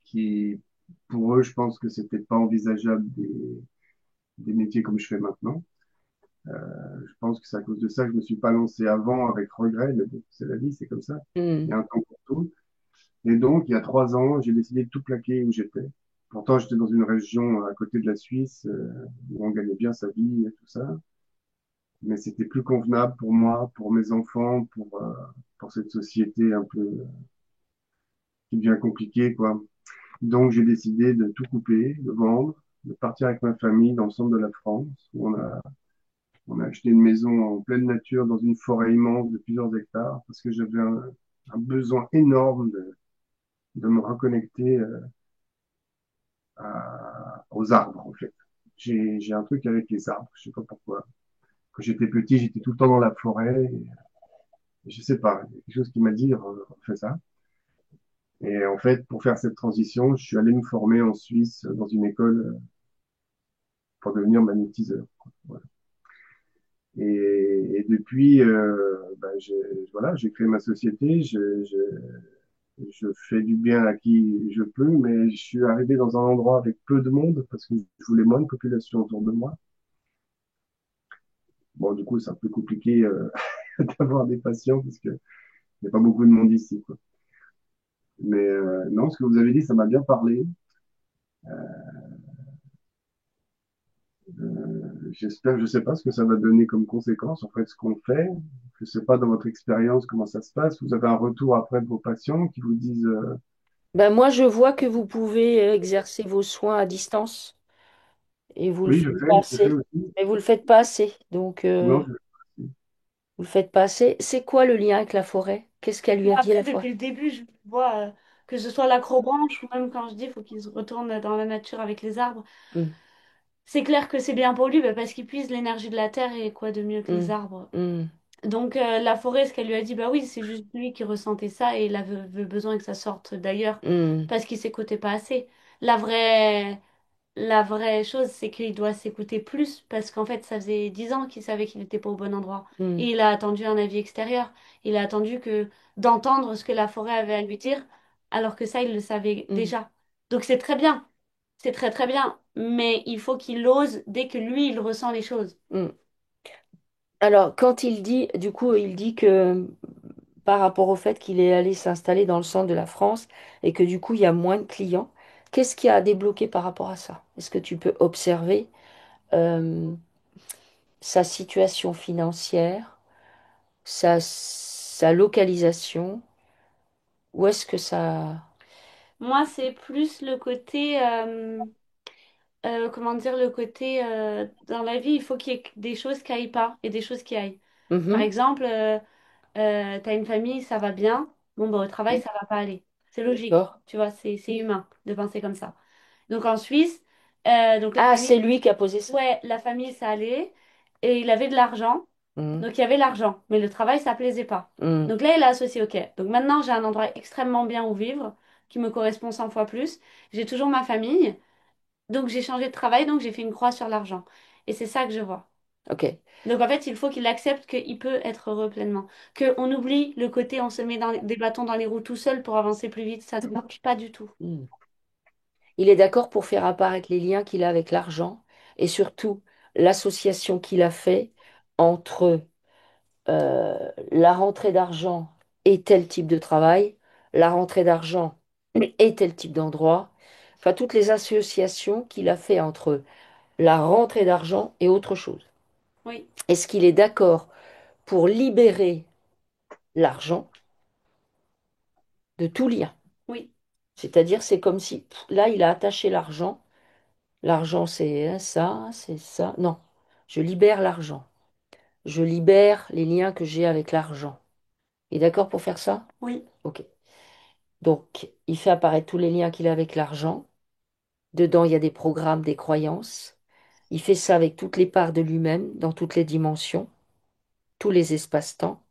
qui, pour eux, je pense que c'était pas envisageable des métiers comme je fais maintenant. Je pense que c'est à cause de ça que je me suis pas lancé avant avec regret, mais bon, c'est la vie, c'est comme ça. Il y Mm. a un temps pour tout. Et donc, il y a 3 ans, j'ai décidé de tout plaquer où j'étais. Pourtant, j'étais dans une région à côté de la Suisse, où on gagnait bien sa vie et tout ça. Mais c'était plus convenable pour moi, pour mes enfants, pour cette société un peu qui devient compliquée, quoi. Donc, j'ai décidé de tout couper, de vendre, de partir avec ma famille dans le centre de la France, où on a acheté une maison en pleine nature dans une forêt immense de plusieurs hectares, parce que j'avais un besoin énorme de me reconnecter aux arbres, en fait. J'ai un truc avec les arbres, je sais pas pourquoi. Quand j'étais petit, j'étais tout le temps dans la forêt. Et je sais pas, il y a quelque chose qui m'a dit, fais ça. Et en fait, pour faire cette transition, je suis allé me former en Suisse dans une école pour devenir magnétiseur. Voilà. Et depuis, voilà, j'ai créé ma société, je fais du bien à qui je peux, mais je suis arrivé dans un endroit avec peu de monde parce que je voulais moins de population autour de moi. Bon, du coup, c'est un peu compliqué d'avoir des patients parce qu'il n'y a pas beaucoup de monde ici, quoi. Mais non, ce que vous avez dit, ça m'a bien parlé. J'espère, je sais pas ce que ça va donner comme conséquence, en fait, ce qu'on fait. Je sais pas dans votre expérience comment ça se passe. Vous avez un retour après de vos patients qui vous disent, Ben moi, je vois que vous pouvez exercer vos soins à distance et vous le oui, faites pas je fais assez. aussi. Mais vous le faites pas assez. Donc, Non, je le fais aussi. vous le faites pas assez. C'est quoi le lien avec la forêt? Qu'est-ce qu'elle lui Moi, a dit, après, la depuis forêt? le début, je vois que ce soit l'acrobranche ou même quand je dis il faut qu'il se retourne dans la nature avec les arbres. Mm. C'est clair que c'est bien pour lui bah, parce qu'il puise l'énergie de la terre et quoi de mieux que les Mm. arbres. Mm. Donc la forêt, ce qu'elle lui a dit, bah oui, c'est juste lui qui ressentait ça et il avait besoin que ça sorte d'ailleurs Mm. parce qu'il s'écoutait pas assez. La vraie, la vraie chose, c'est qu'il doit s'écouter plus parce qu'en fait, ça faisait 10 ans qu'il savait qu'il n'était pas au bon endroit. Mm. Et il a attendu un avis extérieur. Il a attendu que d'entendre ce que la forêt avait à lui dire, alors que ça, il le savait Mm. déjà. Donc c'est très bien. C'est très très bien. Mais il faut qu'il ose dès que lui, il ressent les choses. Mm. Alors, quand il dit, du coup, il dit que par rapport au fait qu'il est allé s'installer dans le centre de la France et que du coup, il y a moins de clients, qu'est-ce qui a débloqué par rapport à ça? Est-ce que tu peux observer euh, sa situation financière, sa localisation? Où est-ce que ça... Moi, c'est plus le côté, comment dire, le côté dans la vie, il faut qu'il y ait des choses qui aillent pas et des choses qui aillent. Par Mhm. exemple, t'as une famille, ça va bien. Bon, bah, au travail, ça va pas aller. C'est logique, D'accord. tu vois, c'est humain de penser comme ça. Donc en Suisse, donc la Ah, famille, c'est lui qui a posé ça. ouais, la famille, ça allait. Et il avait de l'argent. Mhm. Donc il y avait l'argent. Mais le travail, ça plaisait pas. Mhm. Donc là, il a associé, ok. Donc maintenant, j'ai un endroit extrêmement bien où vivre, qui me correspond 100 fois plus. J'ai toujours ma famille. Donc j'ai changé de travail, donc j'ai fait une croix sur l'argent. Et c'est ça que je vois. Ok. Donc en fait, il faut qu'il accepte qu'il peut être heureux pleinement. Qu'on oublie le côté on se met des bâtons dans les roues tout seul pour avancer plus vite. Ça ne marche pas du tout. Mhm. Il est d'accord pour faire apparaître les liens qu'il a avec l'argent et surtout l'association qu'il a fait entre la rentrée d'argent et tel type de travail, la rentrée d'argent et tel type d'endroit, enfin toutes les associations qu'il a fait entre la rentrée d'argent et autre chose. Oui, Est-ce qu'il est d'accord pour libérer l'argent de tout lien? oui, C'est-à-dire, c'est comme si, là, il a attaché l'argent. L'argent, c'est ça, c'est ça. Non, je libère l'argent. Je libère les liens que j'ai avec l'argent. Il est d'accord pour faire ça? oui, Ok. Donc, il fait apparaître tous les liens qu'il a avec l'argent. Dedans, il y a des programmes, des croyances. Il fait ça avec toutes les parts de lui-même, dans toutes les dimensions, tous les espaces-temps,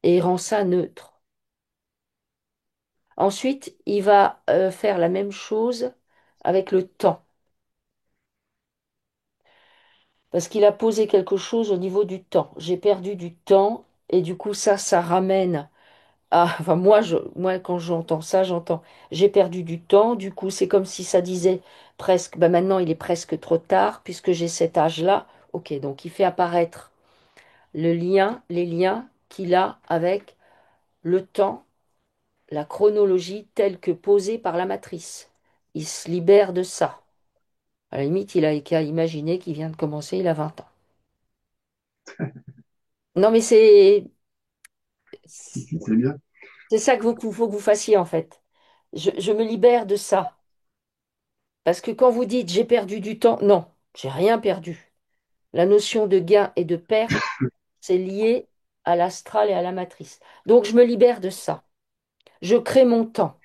et il rend ça neutre. Ensuite, il va faire la même chose avec le temps, parce qu'il a posé quelque chose au niveau du temps. J'ai perdu du temps, et du coup, ça ramène à... Enfin, moi quand j'entends ça, j'entends, j'ai perdu du temps, du coup, c'est comme si ça disait presque, ben maintenant, il est presque trop tard, puisque j'ai cet âge-là. Ok, donc il fait apparaître les liens qu'il a avec le temps, la chronologie telle que posée par la matrice. Il se libère de ça. À la limite, il a qu'à imaginer qu'il vient de commencer, il a 20 ans. Non, mais Si, si, c'est bien. c'est ça qu'il faut que vous fassiez, en fait. Je me libère de ça. Parce que quand vous dites j'ai perdu du temps, non, j'ai rien perdu. La notion de gain et de perte, c'est lié à l'astral et à la matrice. Donc, je me libère de ça. Je crée mon temps.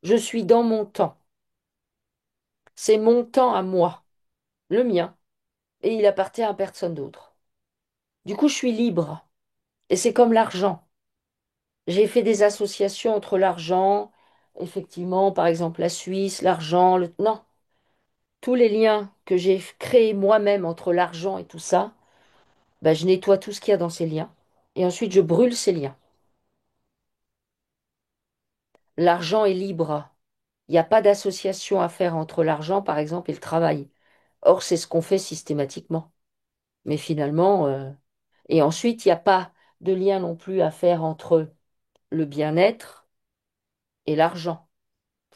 Je suis dans mon temps. C'est mon temps à moi, le mien, et il appartient à personne d'autre. Du coup, je suis libre. Et c'est comme l'argent. J'ai fait des associations entre l'argent, effectivement, par exemple la Suisse, l'argent, non. Tous les liens que j'ai créés moi-même entre l'argent et tout ça, ben, je nettoie tout ce qu'il y a dans ces liens. Et ensuite, je brûle ces liens. L'argent est libre. Il n'y a pas d'association à faire entre l'argent, par exemple, et le travail. Or, c'est ce qu'on fait systématiquement. Mais finalement, et ensuite, il n'y a pas de lien non plus à faire entre le bien-être et l'argent.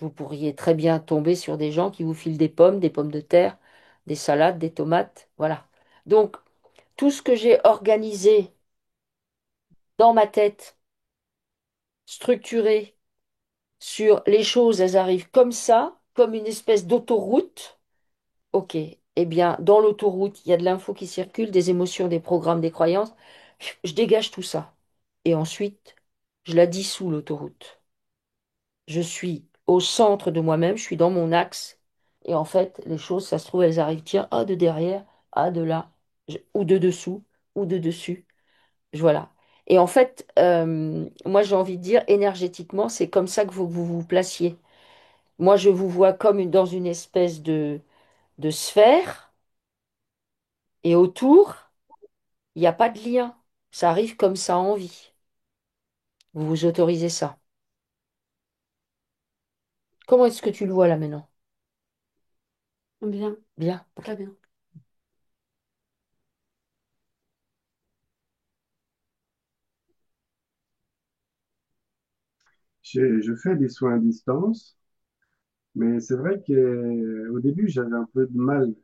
Vous pourriez très bien tomber sur des gens qui vous filent des pommes de terre, des salades, des tomates, voilà. Donc, tout ce que j'ai organisé dans ma tête, structuré sur les choses, elles arrivent comme ça, comme une espèce d'autoroute. Ok, eh bien, dans l'autoroute, il y a de l'info qui circule, des émotions, des programmes, des croyances. Je dégage tout ça. Et ensuite, je la dissous, l'autoroute. Je suis au centre de moi-même, je suis dans mon axe. Et en fait, les choses, ça se trouve, elles arrivent, tiens, de derrière, de là, ou de dessous, ou de dessus. Voilà. Et en fait, moi, j'ai envie de dire, énergétiquement, c'est comme ça que vous vous placiez. Moi, je vous vois comme dans une espèce de sphère, et autour, il n'y a pas de lien. Ça arrive comme ça en vie. Vous vous autorisez ça. Comment est-ce que tu le vois là maintenant? bien, Bien. Ok. très bien. Je fais des soins à distance, mais c'est vrai qu'au début, j'avais un peu de mal,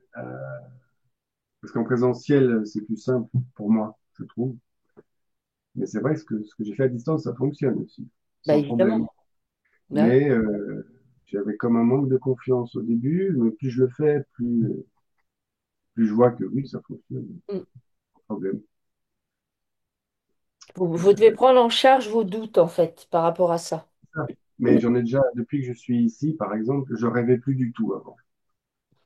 parce qu'en présentiel, c'est plus simple pour moi, je trouve. Mais c'est vrai que ce que j'ai fait à distance, ça fonctionne aussi, Bah sans problème. évidemment. Bah oui. Mais j'avais comme un manque de confiance au début, mais plus je le fais, plus je vois que oui, ça fonctionne, Mm. pas de problème. Vous devez prendre en charge vos doutes, en fait, par rapport à ça. Ça. Mais j'en ai déjà, depuis que je suis ici, par exemple, je rêvais plus du tout avant.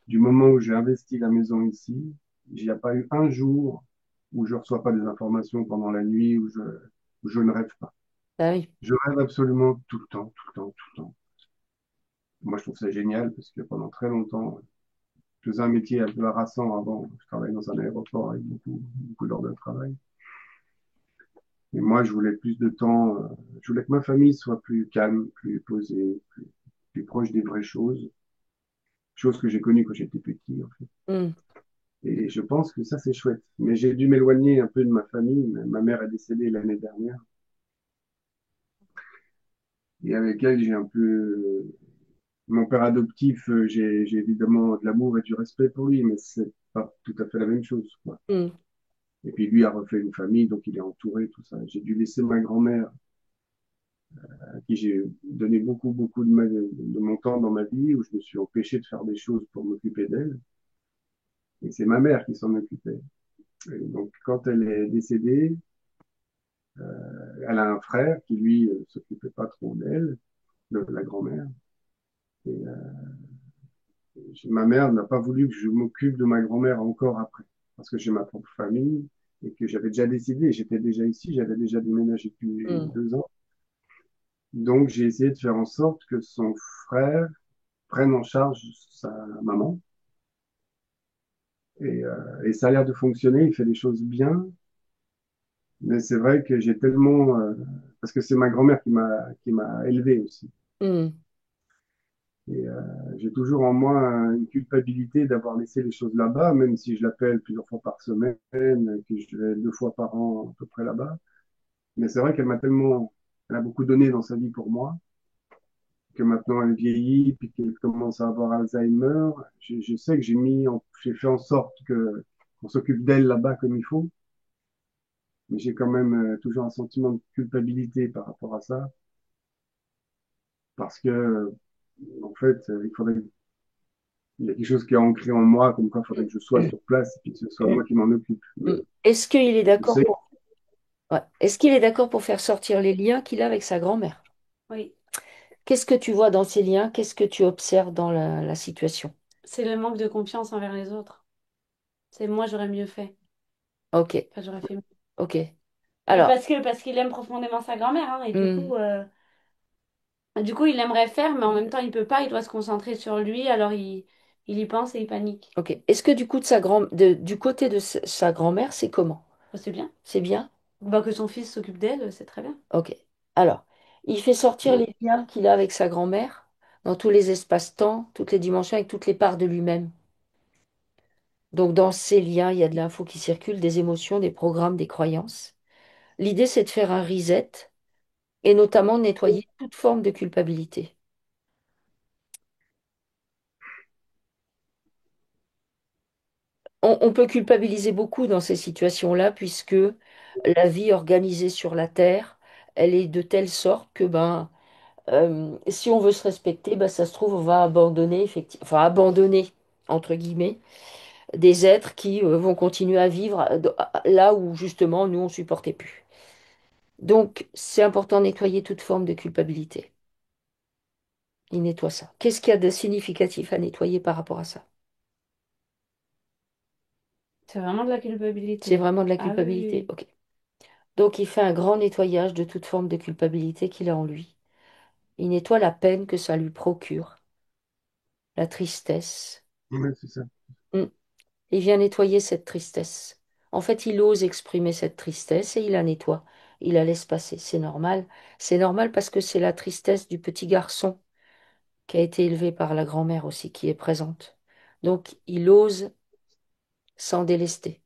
Du moment où j'ai investi la maison ici, il n'y a pas eu un jour où je ne reçois pas des informations pendant la nuit, où je ne rêve pas. Bah oui. Je rêve absolument tout le temps, tout le temps, tout le temps. Moi, je trouve ça génial parce que pendant très longtemps, je faisais un métier un peu harassant avant. Je travaillais dans un aéroport avec beaucoup d'heures de travail. Et moi, je voulais plus de temps. Je voulais que ma famille soit plus calme, plus posée, plus proche des vraies choses. Choses que j'ai connues quand j'étais petit, en fait. Mm. Et je pense que ça, c'est chouette. Mais j'ai dû m'éloigner un peu de ma famille. Ma mère est décédée l'année dernière. Et avec elle, j'ai un peu... Mon père adoptif, j'ai évidemment de l'amour et du respect pour lui, mais c'est pas tout à fait la même chose, quoi. Mm. Et puis lui a refait une famille, donc il est entouré, tout ça. J'ai dû laisser ma grand-mère, à qui j'ai donné beaucoup, beaucoup de mon temps dans ma vie, où je me suis empêché de faire des choses pour m'occuper d'elle. Et c'est ma mère qui s'en occupait. Et donc quand elle est décédée, elle a un frère qui lui s'occupait pas trop d'elle, de la grand-mère. Et ma mère n'a pas voulu que je m'occupe de ma grand-mère encore après, parce que j'ai ma propre famille et que j'avais déjà décidé, j'étais déjà ici, j'avais déjà déménagé depuis Hmm. 2 ans. Donc j'ai essayé de faire en sorte que son frère prenne en charge sa maman. Et ça a l'air de fonctionner, il fait les choses bien, mais c'est vrai que j'ai tellement... parce que c'est ma grand-mère qui m'a élevé aussi. Hmm. Et j'ai toujours en moi une culpabilité d'avoir laissé les choses là-bas, même si je l'appelle plusieurs fois par semaine, que je vais 2 fois par an à peu près là-bas. Mais c'est vrai qu'elle m'a tellement, elle a beaucoup donné dans sa vie pour moi, que maintenant elle vieillit, puis qu'elle commence à avoir Alzheimer. Je sais que j'ai fait en sorte que qu'on s'occupe d'elle là-bas comme il faut, mais j'ai quand même toujours un sentiment de culpabilité par rapport à ça, parce que en fait, il y a quelque chose qui est ancré en moi, comme quoi il faudrait que je sois sur place et puis que ce soit moi qui m'en occupe. Mais Hmm. Est-ce qu'il est je d'accord sais, pour... ouais. Est-ce qu'il est d'accord pour faire sortir les liens qu'il a avec sa grand-mère? Oui, Qu'est-ce que tu vois dans ces liens? Qu'est-ce que tu observes dans la situation? c'est le manque de confiance envers les autres. C'est moi, j'aurais mieux fait. Ok, Enfin, j'aurais fait mieux. ok. Mais Alors, parce qu'il aime profondément sa grand-mère, hein, et hmm, du coup, il aimerait faire, mais en même temps, il peut pas, il doit se concentrer sur lui, alors il y pense et il panique. ok. Est-ce que du coup du côté de sa grand-mère, c'est comment? Bah, c'est bien. C'est bien? Bah, que son fils s'occupe d'elle, c'est très bien. Ok. Alors, il fait sortir les liens qu'il a avec sa grand-mère dans tous les espaces-temps, toutes les dimensions, avec toutes les parts de lui-même. Donc, dans ces liens, il y a de l'info qui circule, des émotions, des programmes, des croyances. L'idée, c'est de faire un reset et notamment de nettoyer toute forme de culpabilité. On peut culpabiliser beaucoup dans ces situations-là puisque la vie organisée sur la Terre, elle est de telle sorte que si on veut se respecter, ça se trouve, on va abandonner, enfin abandonner, entre guillemets, des êtres qui vont continuer à vivre là où justement nous on supportait plus. Donc c'est important de nettoyer toute forme de culpabilité. Il nettoie ça. Qu'est-ce qu'il y a de significatif à nettoyer par rapport à ça? C'est vraiment de la C'est culpabilité. vraiment de la Ah oui, oui, culpabilité? oui. Ok. Donc il fait un grand nettoyage de toute forme de culpabilité qu'il a en lui. Il nettoie la peine que ça lui procure, la tristesse. ouais, c'est ça. Mm. Il vient nettoyer cette tristesse. En fait, il ose exprimer cette tristesse et il la nettoie. Il la laisse passer. C'est normal. C'est normal parce que c'est la tristesse du petit garçon qui a été élevé par la grand-mère aussi qui est présente. Donc, il ose s'en délester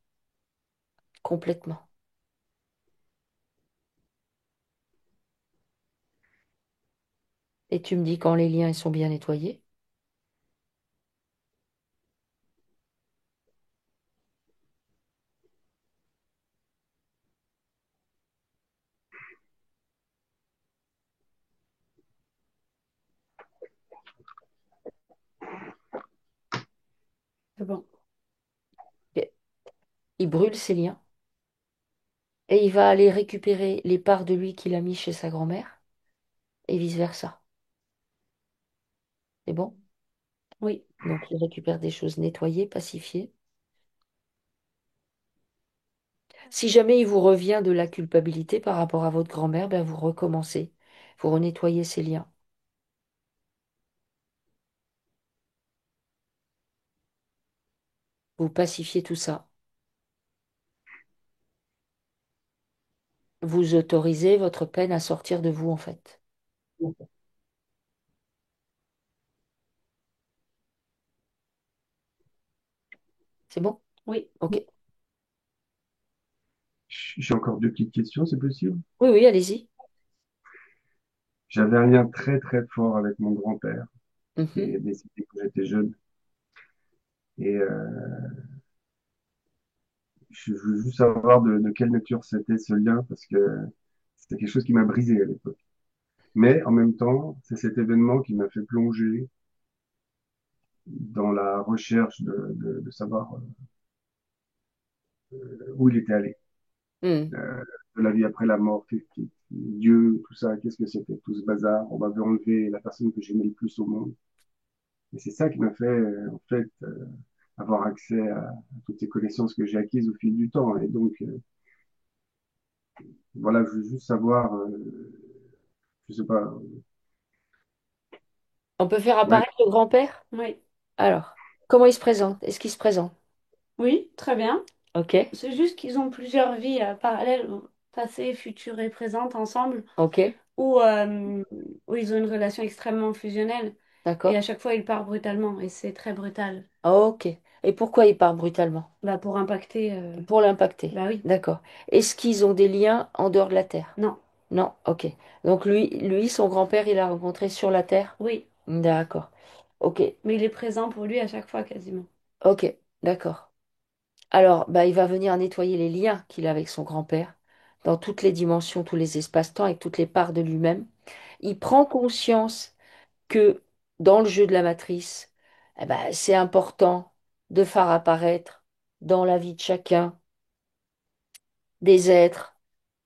complètement. Et tu me dis quand les liens ils sont bien nettoyés. C'est bon. Ok. Il brûle ses liens et il va aller récupérer les parts de lui qu'il a mis chez sa grand-mère et vice-versa. C'est bon? Oui. Donc, il récupère des choses nettoyées, pacifiées. Si jamais il vous revient de la culpabilité par rapport à votre grand-mère, vous recommencez. Vous renettoyez ces liens. Vous pacifiez tout ça. Vous autorisez votre peine à sortir de vous, en fait. C'est bon? Oui. Ok. J'ai encore 2 petites questions, c'est possible? Oui, oui, allez-y. J'avais un lien très très fort avec mon grand-père qui Mhm. est décédé quand j'étais jeune. Et je veux juste savoir de quelle nature c'était ce lien parce que c'était quelque chose qui m'a brisé à l'époque. Mais en même temps, c'est cet événement qui m'a fait plonger dans la recherche de savoir où il était allé, Hmm. euh, de la vie après la mort, Dieu, tout ça, qu'est-ce que c'était, tout ce bazar. On m'avait enlevé la personne que j'aimais le plus au monde. Et c'est ça qui m'a fait, en fait, avoir accès à toutes ces connaissances que j'ai acquises au fil du temps. Et donc, voilà, je veux juste savoir, je sais pas, On peut faire ouais, apparaître le grand-père? Oui. Alors, comment il se présente? Est-ce qu'il se présente? Oui, très bien. Ok, C'est juste qu'ils ont plusieurs vies parallèles, passées, futures et présentes ensemble, ok, où, où ils ont une relation extrêmement fusionnelle. Et à d'accord. chaque fois, il part brutalement. Et c'est très brutal. Ok. Et pourquoi il part brutalement? Bah, pour impacter. Pour l'impacter. Bah oui. D'accord. Est-ce qu'ils ont des liens en dehors de la Terre? Non. Non, ok. Donc lui, son grand-père, il l'a rencontré sur la Terre? Oui. D'accord. Ok, Mais il est présent pour lui à chaque fois quasiment. ok, d'accord. Alors, bah, il va venir nettoyer les liens qu'il a avec son grand-père, dans toutes les dimensions, tous les espaces-temps, avec toutes les parts de lui-même. Il prend conscience que dans le jeu de la matrice, eh ben, c'est important de faire apparaître dans la vie de chacun des êtres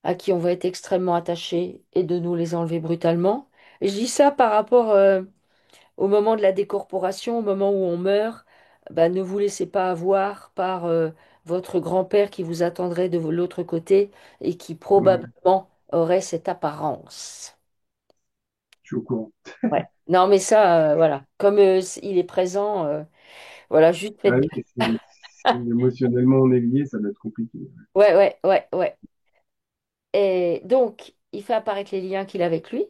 à qui on va être extrêmement attaché et de nous les enlever brutalement. Et je dis ça par rapport au moment de la décorporation, au moment où on meurt, bah, ne vous laissez pas avoir par votre grand-père qui vous attendrait de l'autre côté et qui ouais, probablement aurait cette apparence. je suis au courant. Ouais. Non, mais ça, voilà. Comme il est présent, voilà, juste Ah faites oui, si émotionnellement on est lié, ça doit être compliqué. Ouais, ouais, ouais, ouais. Et donc, il fait apparaître les liens qu'il a avec lui.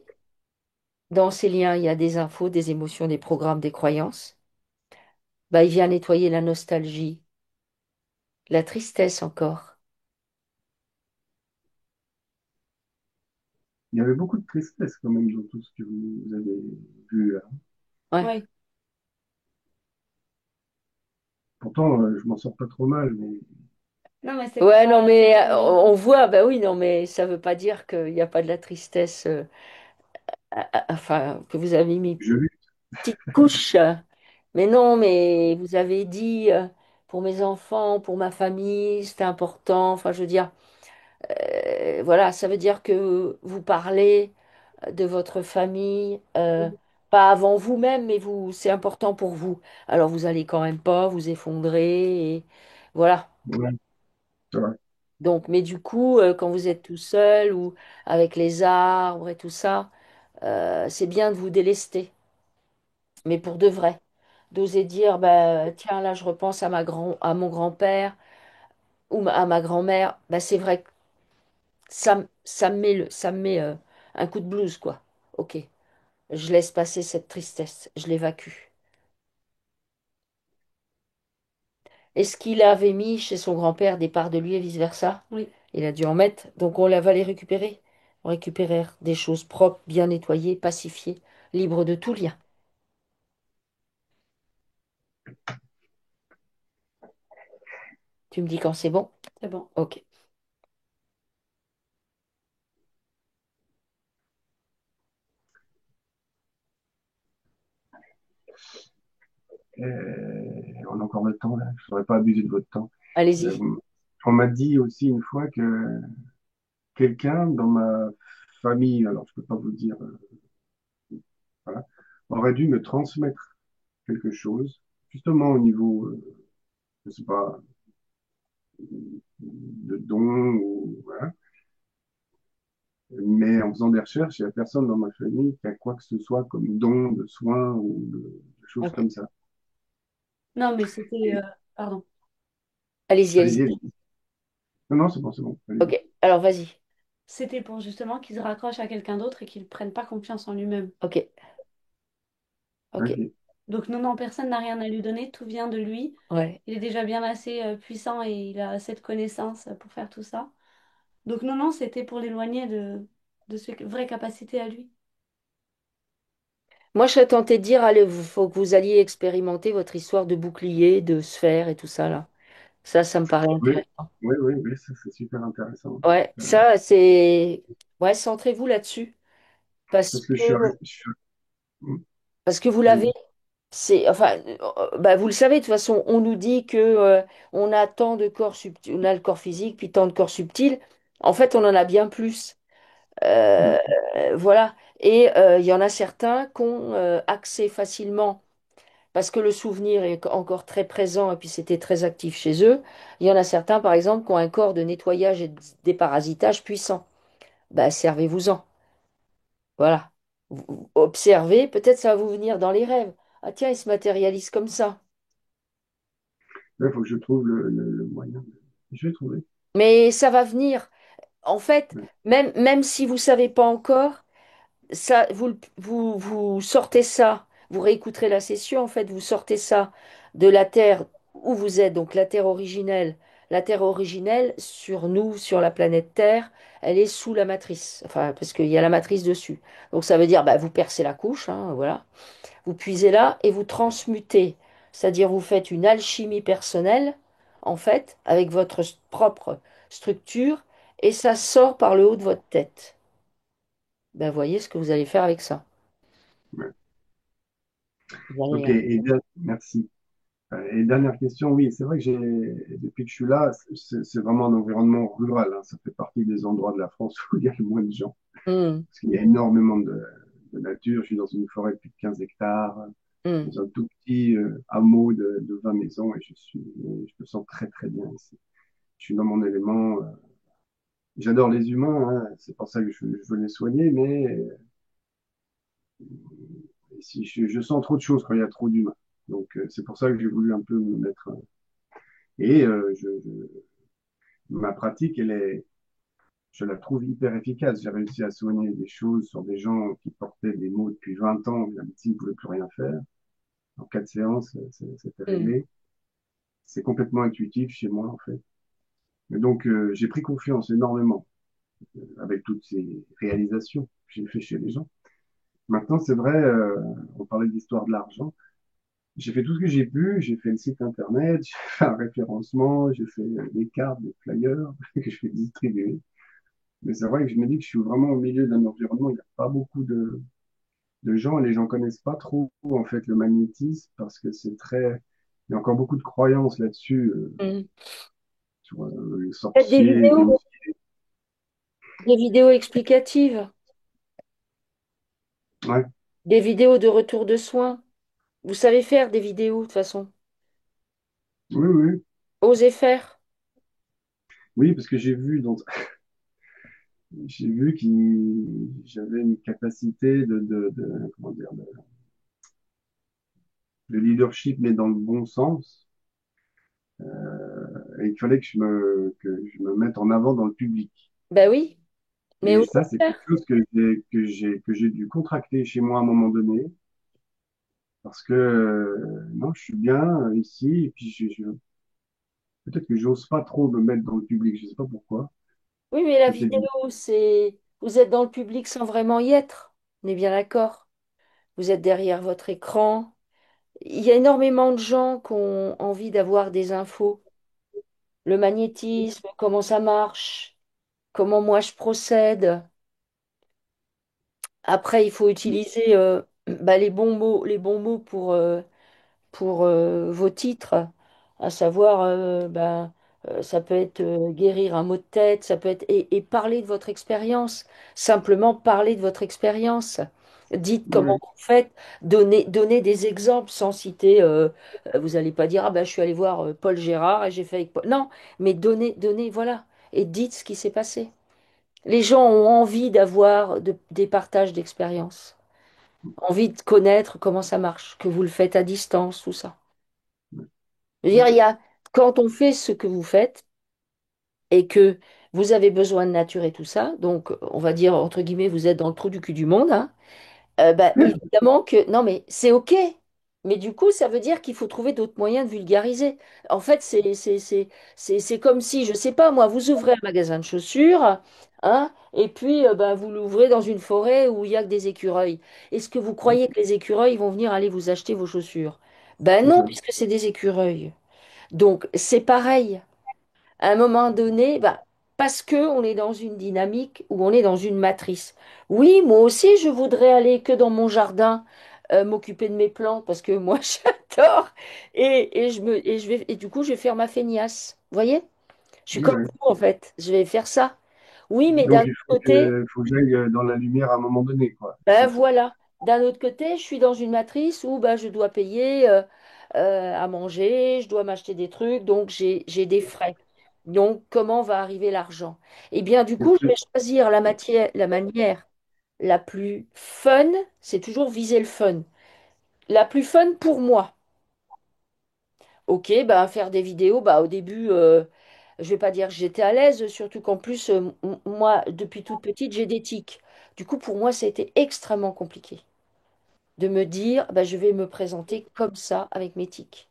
Dans ces liens, il y a des infos, des émotions, des programmes, des croyances. Bah, il vient nettoyer la nostalgie, la tristesse encore. Il y avait beaucoup de tristesse quand même dans tout ce que vous avez vu là. Ouais. Oui. Pourtant, je m'en sors pas trop mal, mais Non, mais Ouais, non, c'est mais pas on évident. voit, bah oui, non, mais ça veut pas dire qu'il n'y a pas de la tristesse, enfin, que vous avez mis je vis. petite couche. Mais non, mais vous avez dit, pour mes enfants, pour ma famille, c'était important. Enfin, je veux dire, voilà, ça veut dire que vous parlez de votre famille, pas avant vous-même, mais vous, c'est important pour vous. Alors vous allez quand même pas vous effondrer, et voilà. Ouais, c'est vrai. Donc, mais du coup, quand vous êtes tout seul ou avec les arbres et tout ça, c'est bien de vous délester, mais pour de vrai. D'oser dire, bah, tiens, là, je repense à mon grand-père ou à ma grand-mère, bah, c'est vrai que ça me met un coup de blues, quoi. Ok, je laisse passer cette tristesse, je l'évacue. Est-ce qu'il avait mis chez son grand-père des parts de lui et vice-versa? Oui. Il a dû en mettre, donc on la va les récupérer. On récupère des choses propres, bien nettoyées, pacifiées, libres de tout lien. Tu me dis quand c'est bon? C'est bon. Ok. On a encore le temps là. Je ne voudrais pas abuser de votre temps. Allez-y. Euh, on m'a dit aussi une fois que quelqu'un dans ma famille, alors je peux pas vous dire, voilà, aurait dû me transmettre quelque chose, justement au niveau, je sais pas, de dons ou voilà. Mais en faisant des recherches, il n'y a personne dans ma famille qui a quoi que ce soit comme don de soins ou de choses Ok. comme ça. Non, mais c'était. Et- Pardon. Allez-y, Allez-y, allez-y. allez-y. Non, non, c'est bon, c'est bon. Allez-y. Ok. Alors vas-y. C'était pour justement qu'il se raccroche à quelqu'un d'autre et qu'il ne prenne pas confiance en lui-même. Ok. Ok. Et Ok. donc, non, non, personne n'a rien à lui donner, tout vient de lui. Ouais. Il est déjà bien assez puissant et il a assez de connaissances pour faire tout ça. Donc, non, non, c'était pour l'éloigner de ses vraies capacités à lui. Moi, je serais tentée de dire, allez, faut que vous alliez expérimenter votre histoire de bouclier, de sphère et tout ça là. Ça me paraît Oui, intéressant. oui, oui, oui, ça c'est super intéressant. Ouais, ça, c'est... Ouais, centrez-vous là-dessus. Parce Parce que que, parce que vous l'avez. allez-y. C'est, enfin, bah, vous le savez, de toute façon, on nous dit que on a tant de corps subtils, on a le corps physique, puis tant de corps subtils. En fait, on en a bien plus. Euh, voilà. Et il y en a certains qui ont accès facilement, parce que le souvenir est encore très présent et puis c'était très actif chez eux. Il y en a certains, par exemple, qui ont un corps de nettoyage et de déparasitage puissant. Bah, servez-vous-en. Voilà. Observez, peut-être ça va vous venir dans les rêves. Ah tiens, il se matérialise comme ça. Il faut que je trouve le moyen. Je vais trouver. Mais ça va venir. En fait, Ouais. même si vous savez pas encore, ça, vous sortez ça, vous réécouterez la session, en fait, vous sortez ça de la Terre où vous êtes, donc la Terre originelle. La Terre originelle, sur nous, sur la planète Terre, elle est sous la matrice. Enfin, parce qu'il y a la matrice dessus. Donc ça veut dire, bah, vous percez la couche, hein, voilà. Vous puisez là et vous transmutez. C'est-à-dire, vous faites une alchimie personnelle, en fait, avec votre propre structure, et ça sort par le haut de votre tête. Ben, voyez ce que vous allez faire avec ça. Ouais. Vous Ok, allez, merci. Et dernière question, oui, c'est vrai que depuis que je suis là, c'est vraiment un environnement rural, hein. Ça fait partie des endroits de la France où il y a le moins de gens. hum, Parce qu'il y a énormément de nature. Je suis dans une forêt de plus de 15 hectares, hum, dans un tout petit hameau de 20 maisons, et je me sens très, très bien ici. Je suis dans mon élément. J'adore les humains, hein. C'est pour ça que je veux les soigner, mais si je sens trop de choses quand il y a trop d'humains. Donc, c'est pour ça que j'ai voulu un peu me mettre. Et ma pratique, je la trouve hyper efficace. J'ai réussi à soigner des choses sur des gens qui portaient des maux depuis 20 ans, la médecine ne pouvait plus rien faire. En 4 séances, c'était hum, réglé. C'est complètement intuitif chez moi, en fait. Et donc, j'ai pris confiance énormément avec toutes ces réalisations que j'ai fait chez les gens. Maintenant, c'est vrai, on parlait d'histoire de l'argent. J'ai fait tout ce que j'ai pu. J'ai fait le site internet, j'ai fait un référencement, j'ai fait des cartes, des flyers que je fais distribuer. Mais c'est vrai que je me dis que je suis vraiment au milieu d'un environnement où il n'y a pas beaucoup de gens et les gens connaissent pas trop en fait le magnétisme parce que c'est très, il y a encore beaucoup de croyances là-dessus hum. sur les Faites sorciers, des vidéos explicatives, ouais, des vidéos de retour de soins. Vous savez faire des vidéos, de toute façon. oui, oui, Osez faire. oui, parce que j'ai vu qu'il j'avais une capacité comment dire, de leadership mais dans le bon sens et il fallait que je me mette en avant dans le public. Ben oui, mais Et osez ça, c'est quelque faire. chose que j'ai dû contracter chez moi à un moment donné. Parce que non, je suis bien ici, et puis peut-être que j'ose pas trop me mettre dans le public, je sais pas pourquoi. Oui, mais la C'est peut-être vidéo, c'est... Vous êtes dans le public sans vraiment y être. On est bien d'accord. Vous êtes derrière votre écran. Il y a énormément de gens qui ont envie d'avoir des infos. Le magnétisme, comment ça marche, comment moi je procède. Après, il faut utiliser bah, les bons mots pour vos titres, à savoir, ça peut être guérir un mot de tête, ça peut être et parler de votre expérience, simplement parler de votre expérience. Dites comment ouais, vous faites, donnez des exemples sans citer, vous n'allez pas dire, ah ben je suis allé voir Paul Gérard et j'ai fait avec Paul. Non, mais donnez, voilà, et dites ce qui s'est passé. Les gens ont envie d'avoir des partages d'expérience, envie de connaître comment ça marche, que vous le faites à distance, tout ça. Je veux dire, il y a, quand on fait ce que vous faites et que vous avez besoin de nature et tout ça, donc on va dire, entre guillemets, vous êtes dans le trou du cul du monde, hein, bah, évidemment que, non mais c'est OK, mais du coup, ça veut dire qu'il faut trouver d'autres moyens de vulgariser. En fait, c'est comme si, je sais pas, moi, vous ouvrez un magasin de chaussures, hein, et puis bah, vous l'ouvrez dans une forêt où il y a que des écureuils. Est-ce que vous croyez que les écureuils vont venir aller vous acheter vos chaussures? Ben c'est non, ça. puisque c'est des écureuils. Donc, c'est pareil. À un moment donné, bah, parce que on est dans une dynamique ou on est dans une matrice. Oui, moi aussi, je voudrais aller que dans mon jardin, m'occuper de mes plantes parce que moi, j'adore. Et du coup, je vais faire ma feignasse. Vous voyez? Je suis Oui, comme oui. vous, en fait. Je vais faire ça. Oui, mais d'un Donc, autre côté, faut que j'aille dans la lumière à un moment donné, quoi. ben C'est ça. voilà. D'un autre côté, je suis dans une matrice où ben, je dois payer à manger, je dois m'acheter des trucs, donc j'ai des frais. Donc, comment va arriver l'argent? Eh bien, du coup, je vais choisir la manière la plus fun, c'est toujours viser le fun. La plus fun pour moi. Ok, ben faire des vidéos, bah au début, je vais pas dire que j'étais à l'aise, surtout qu'en plus, moi, depuis toute petite, j'ai des tics. Du coup, pour moi, ça a été extrêmement compliqué de me dire, bah, je vais me présenter comme ça avec mes tics.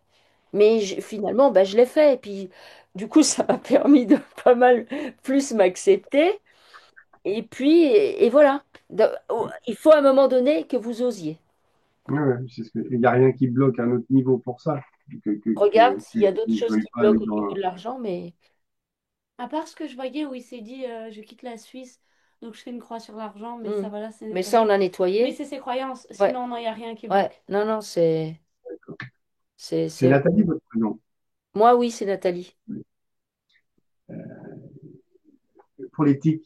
Mais finalement, bah, je l'ai fait. Et puis, du coup, ça m'a permis de pas mal plus m'accepter. Et puis, et voilà. Il faut à un moment donné que vous osiez. Ouais, ouais, il n'y a rien qui bloque à un autre niveau pour ça. Regarde s'il Que y a je d'autres ne choses veuille qui pas aller bloquent autour dans. de l'argent, mais À part ce que je voyais où il s'est dit je quitte la Suisse, donc je fais une croix sur l'argent, mais ça hmm. voilà, c'est Mais ça, on a oui, nettoyé. c'est ses croyances. Ouais, Sinon, non, il n'y a rien qui ouais. bloque. Non, non, C'est c'est. Nathalie, votre prénom. Moi, oui, c'est Nathalie. Pour les tics,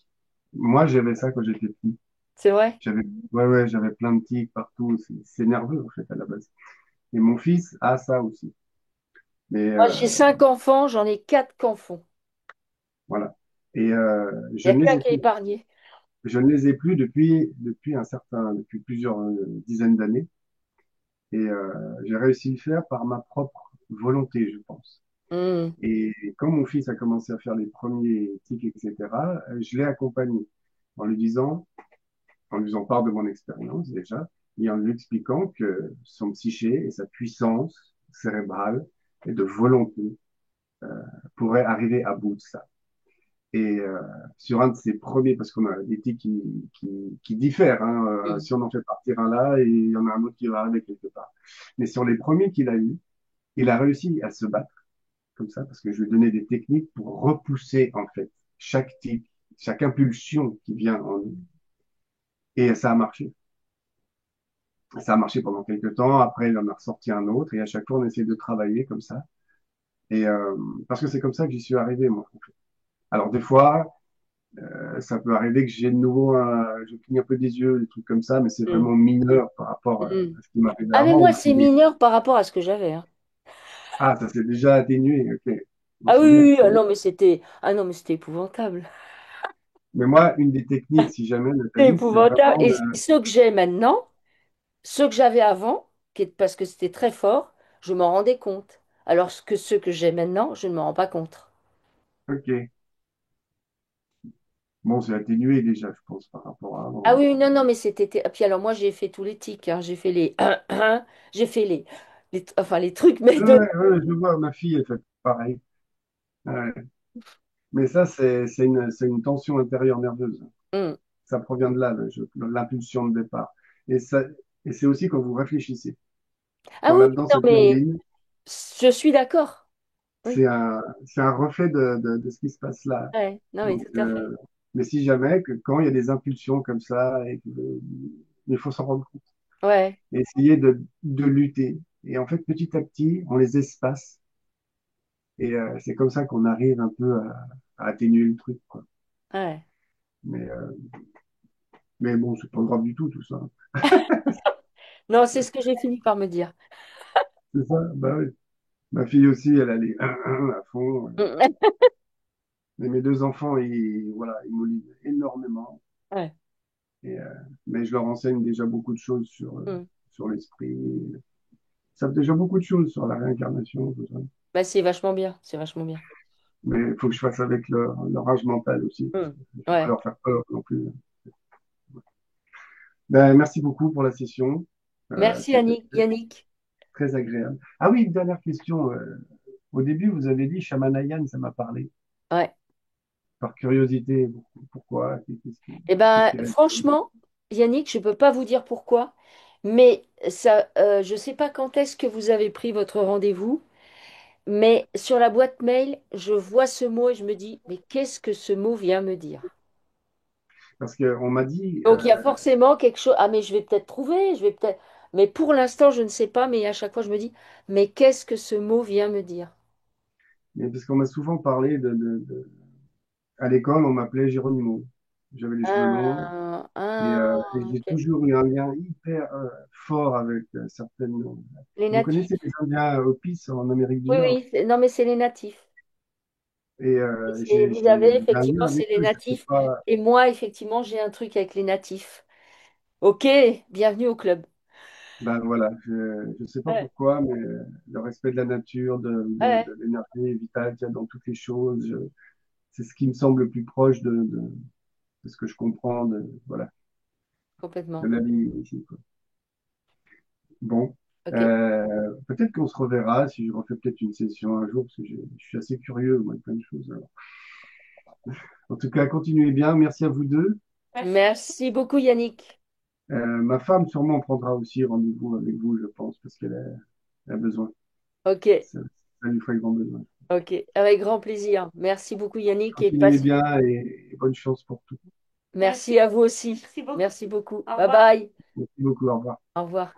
moi, j'avais ça quand j'étais petit. C'est vrai? J'avais, ouais, ouais, j'avais plein de tics partout. C'est nerveux, en fait, à la base. Et mon fils a ça aussi. Mais Moi, j'ai 5 enfants, j'en ai 4 qu'enfants. voilà. Et Il n'y a qu'un qui est épargné. je ne les ai plus depuis plusieurs dizaines d'années. Et j'ai réussi à le faire par ma propre volonté, je pense. Hmm. Et quand mon fils a commencé à faire les premiers tics, etc., je l'ai accompagné en lui disant, en lui faisant part de mon expérience déjà, et en lui expliquant que son psyché et sa puissance cérébrale et de volonté pourraient arriver à bout de ça. Et sur un de ses premiers, parce qu'on a des tics qui diffèrent, hein, Hmm. si on en fait partir un là, et il y en a un autre qui va arriver quelque part. Mais sur les premiers qu'il a eu, il a réussi à se battre comme ça, parce que je lui ai donné des techniques pour repousser en fait chaque tic, chaque impulsion qui vient en lui. Et ça a marché. Ça a marché pendant quelques temps. Après, il en a ressorti un autre. Et à chaque fois, on essaie de travailler comme ça. Et parce que c'est comme ça que j'y suis arrivé, moi. En fait. Alors, des fois, ça peut arriver que j'ai de nouveau je cligne un peu des yeux, des trucs comme ça, mais c'est Hmm. vraiment mineur par rapport Hmm. à ce qui m'arrivait Ah, mais avant. moi, Ou c'est mineur par rapport à ce que j'avais, hein. ah, ça s'est déjà atténué. Ok. Bon, Ah c'est oui, oui, bien. oui, ah non, mais c'était épouvantable. Mais moi, une des techniques, si jamais, C'était Nathalie, c'est épouvantable. vraiment Et ceux que j'ai maintenant, ceux que j'avais avant, parce que c'était très fort, je m'en rendais compte. Alors que ceux que j'ai maintenant, je ne m'en rends pas compte. ok. Bon, c'est atténué déjà, je pense, par rapport à Ah avant. oui, non, non, mais c'était. Puis alors, moi, j'ai fait tous les tics, hein. J'ai fait les. J'ai fait enfin, les trucs, mais Ouais, de. ouais, je vois, ma fille, elle fait pareil. Ouais. Mais ça, c'est une tension intérieure nerveuse. Hmm. Ça provient de là, l'impulsion de départ. Et ça, et c'est aussi quand vous réfléchissez. Ah Quand oui, là-dedans non, se mais termine, je suis d'accord. Oui, c'est un reflet de ce qui se passe là. ouais, non, mais Donc, tout à fait. mais si jamais, quand il y a des impulsions comme ça, il faut s'en rendre compte Ouais, et essayer de lutter. Et en fait, petit à petit, on les espace. Et c'est comme ça qu'on arrive un peu à atténuer le truc, quoi. ouais. Mais, euh, mais bon, c'est pas grave du tout, tout ça. Non, c'est ce que j'ai fini par me dire. C'est ça, bah oui. Ma fille aussi, elle allait à fond. Mais mes deux enfants, voilà, ils moulinent énormément. Ouais. Et, mais je leur enseigne déjà beaucoup de choses Hmm. sur l'esprit. Ils savent déjà beaucoup de choses sur la réincarnation, tout ça. Bah, c'est vachement bien, c'est vachement bien. Mais il faut que je fasse avec leur âge mental aussi, parce Hmm. que je ne vais pas Ouais. leur faire peur non plus. Ben, merci beaucoup pour la session. Merci, C'était Yannick. très agréable. Ah oui, une dernière question. Au début, vous avez dit Shamanayan, ça m'a parlé. Ouais. Par curiosité, pourquoi? Eh Qu'est-ce ben, qui reste? franchement, Yannick, je ne peux pas vous dire pourquoi, mais ça, je ne sais pas quand est-ce que vous avez pris votre rendez-vous, Mais sur la boîte mail, je vois ce mot et je me dis, mais qu'est-ce que ce mot vient me dire? Parce qu'on m'a dit, Donc il y a forcément quelque chose. Ah, mais je vais peut-être trouver, je vais peut-être. Mais pour l'instant, je ne sais pas. Mais à chaque fois, je me dis, mais qu'est-ce que ce mot vient me dire? mais parce qu'on m'a souvent parlé à l'école, on m'appelait Géronimo. J'avais les cheveux longs Ah, et j'ai ok. toujours eu un lien hyper fort avec certaines. Les Vous connaissez natifs. les Indiens Hopis en Amérique du Oui, Nord? oui. Non, mais c'est les natifs. Et Vous avez j'ai un lien effectivement, c'est avec les eux. C'était natifs. pas, Et moi, effectivement, j'ai un truc avec les natifs. Ok, bienvenue au club. ben voilà, je sais pas Ouais, pourquoi, mais le respect de la nature, ouais, de l'énergie vitale qu'il y a dans toutes les choses, c'est ce qui me semble le plus proche de ce que je comprends voilà, de complètement. la vie ici, quoi. Bon, Ok. peut-être qu'on se reverra si je refais peut-être une session un jour, parce que je suis assez curieux, moi, de plein de choses. Alors. En tout cas, continuez bien. Merci à vous deux. Merci. Merci beaucoup, Yannick. Ma femme sûrement prendra aussi rendez-vous avec vous, je pense, parce elle a besoin. Ok, Ça, ça lui ferait grand besoin. ok. Avec grand plaisir. Merci beaucoup, Yannick. Et Continuez passe. bien et bonne chance pour tout. Merci à vous aussi. Merci beaucoup. Merci beaucoup. Au Bye revoir. bye. Merci beaucoup. Au revoir. Au revoir.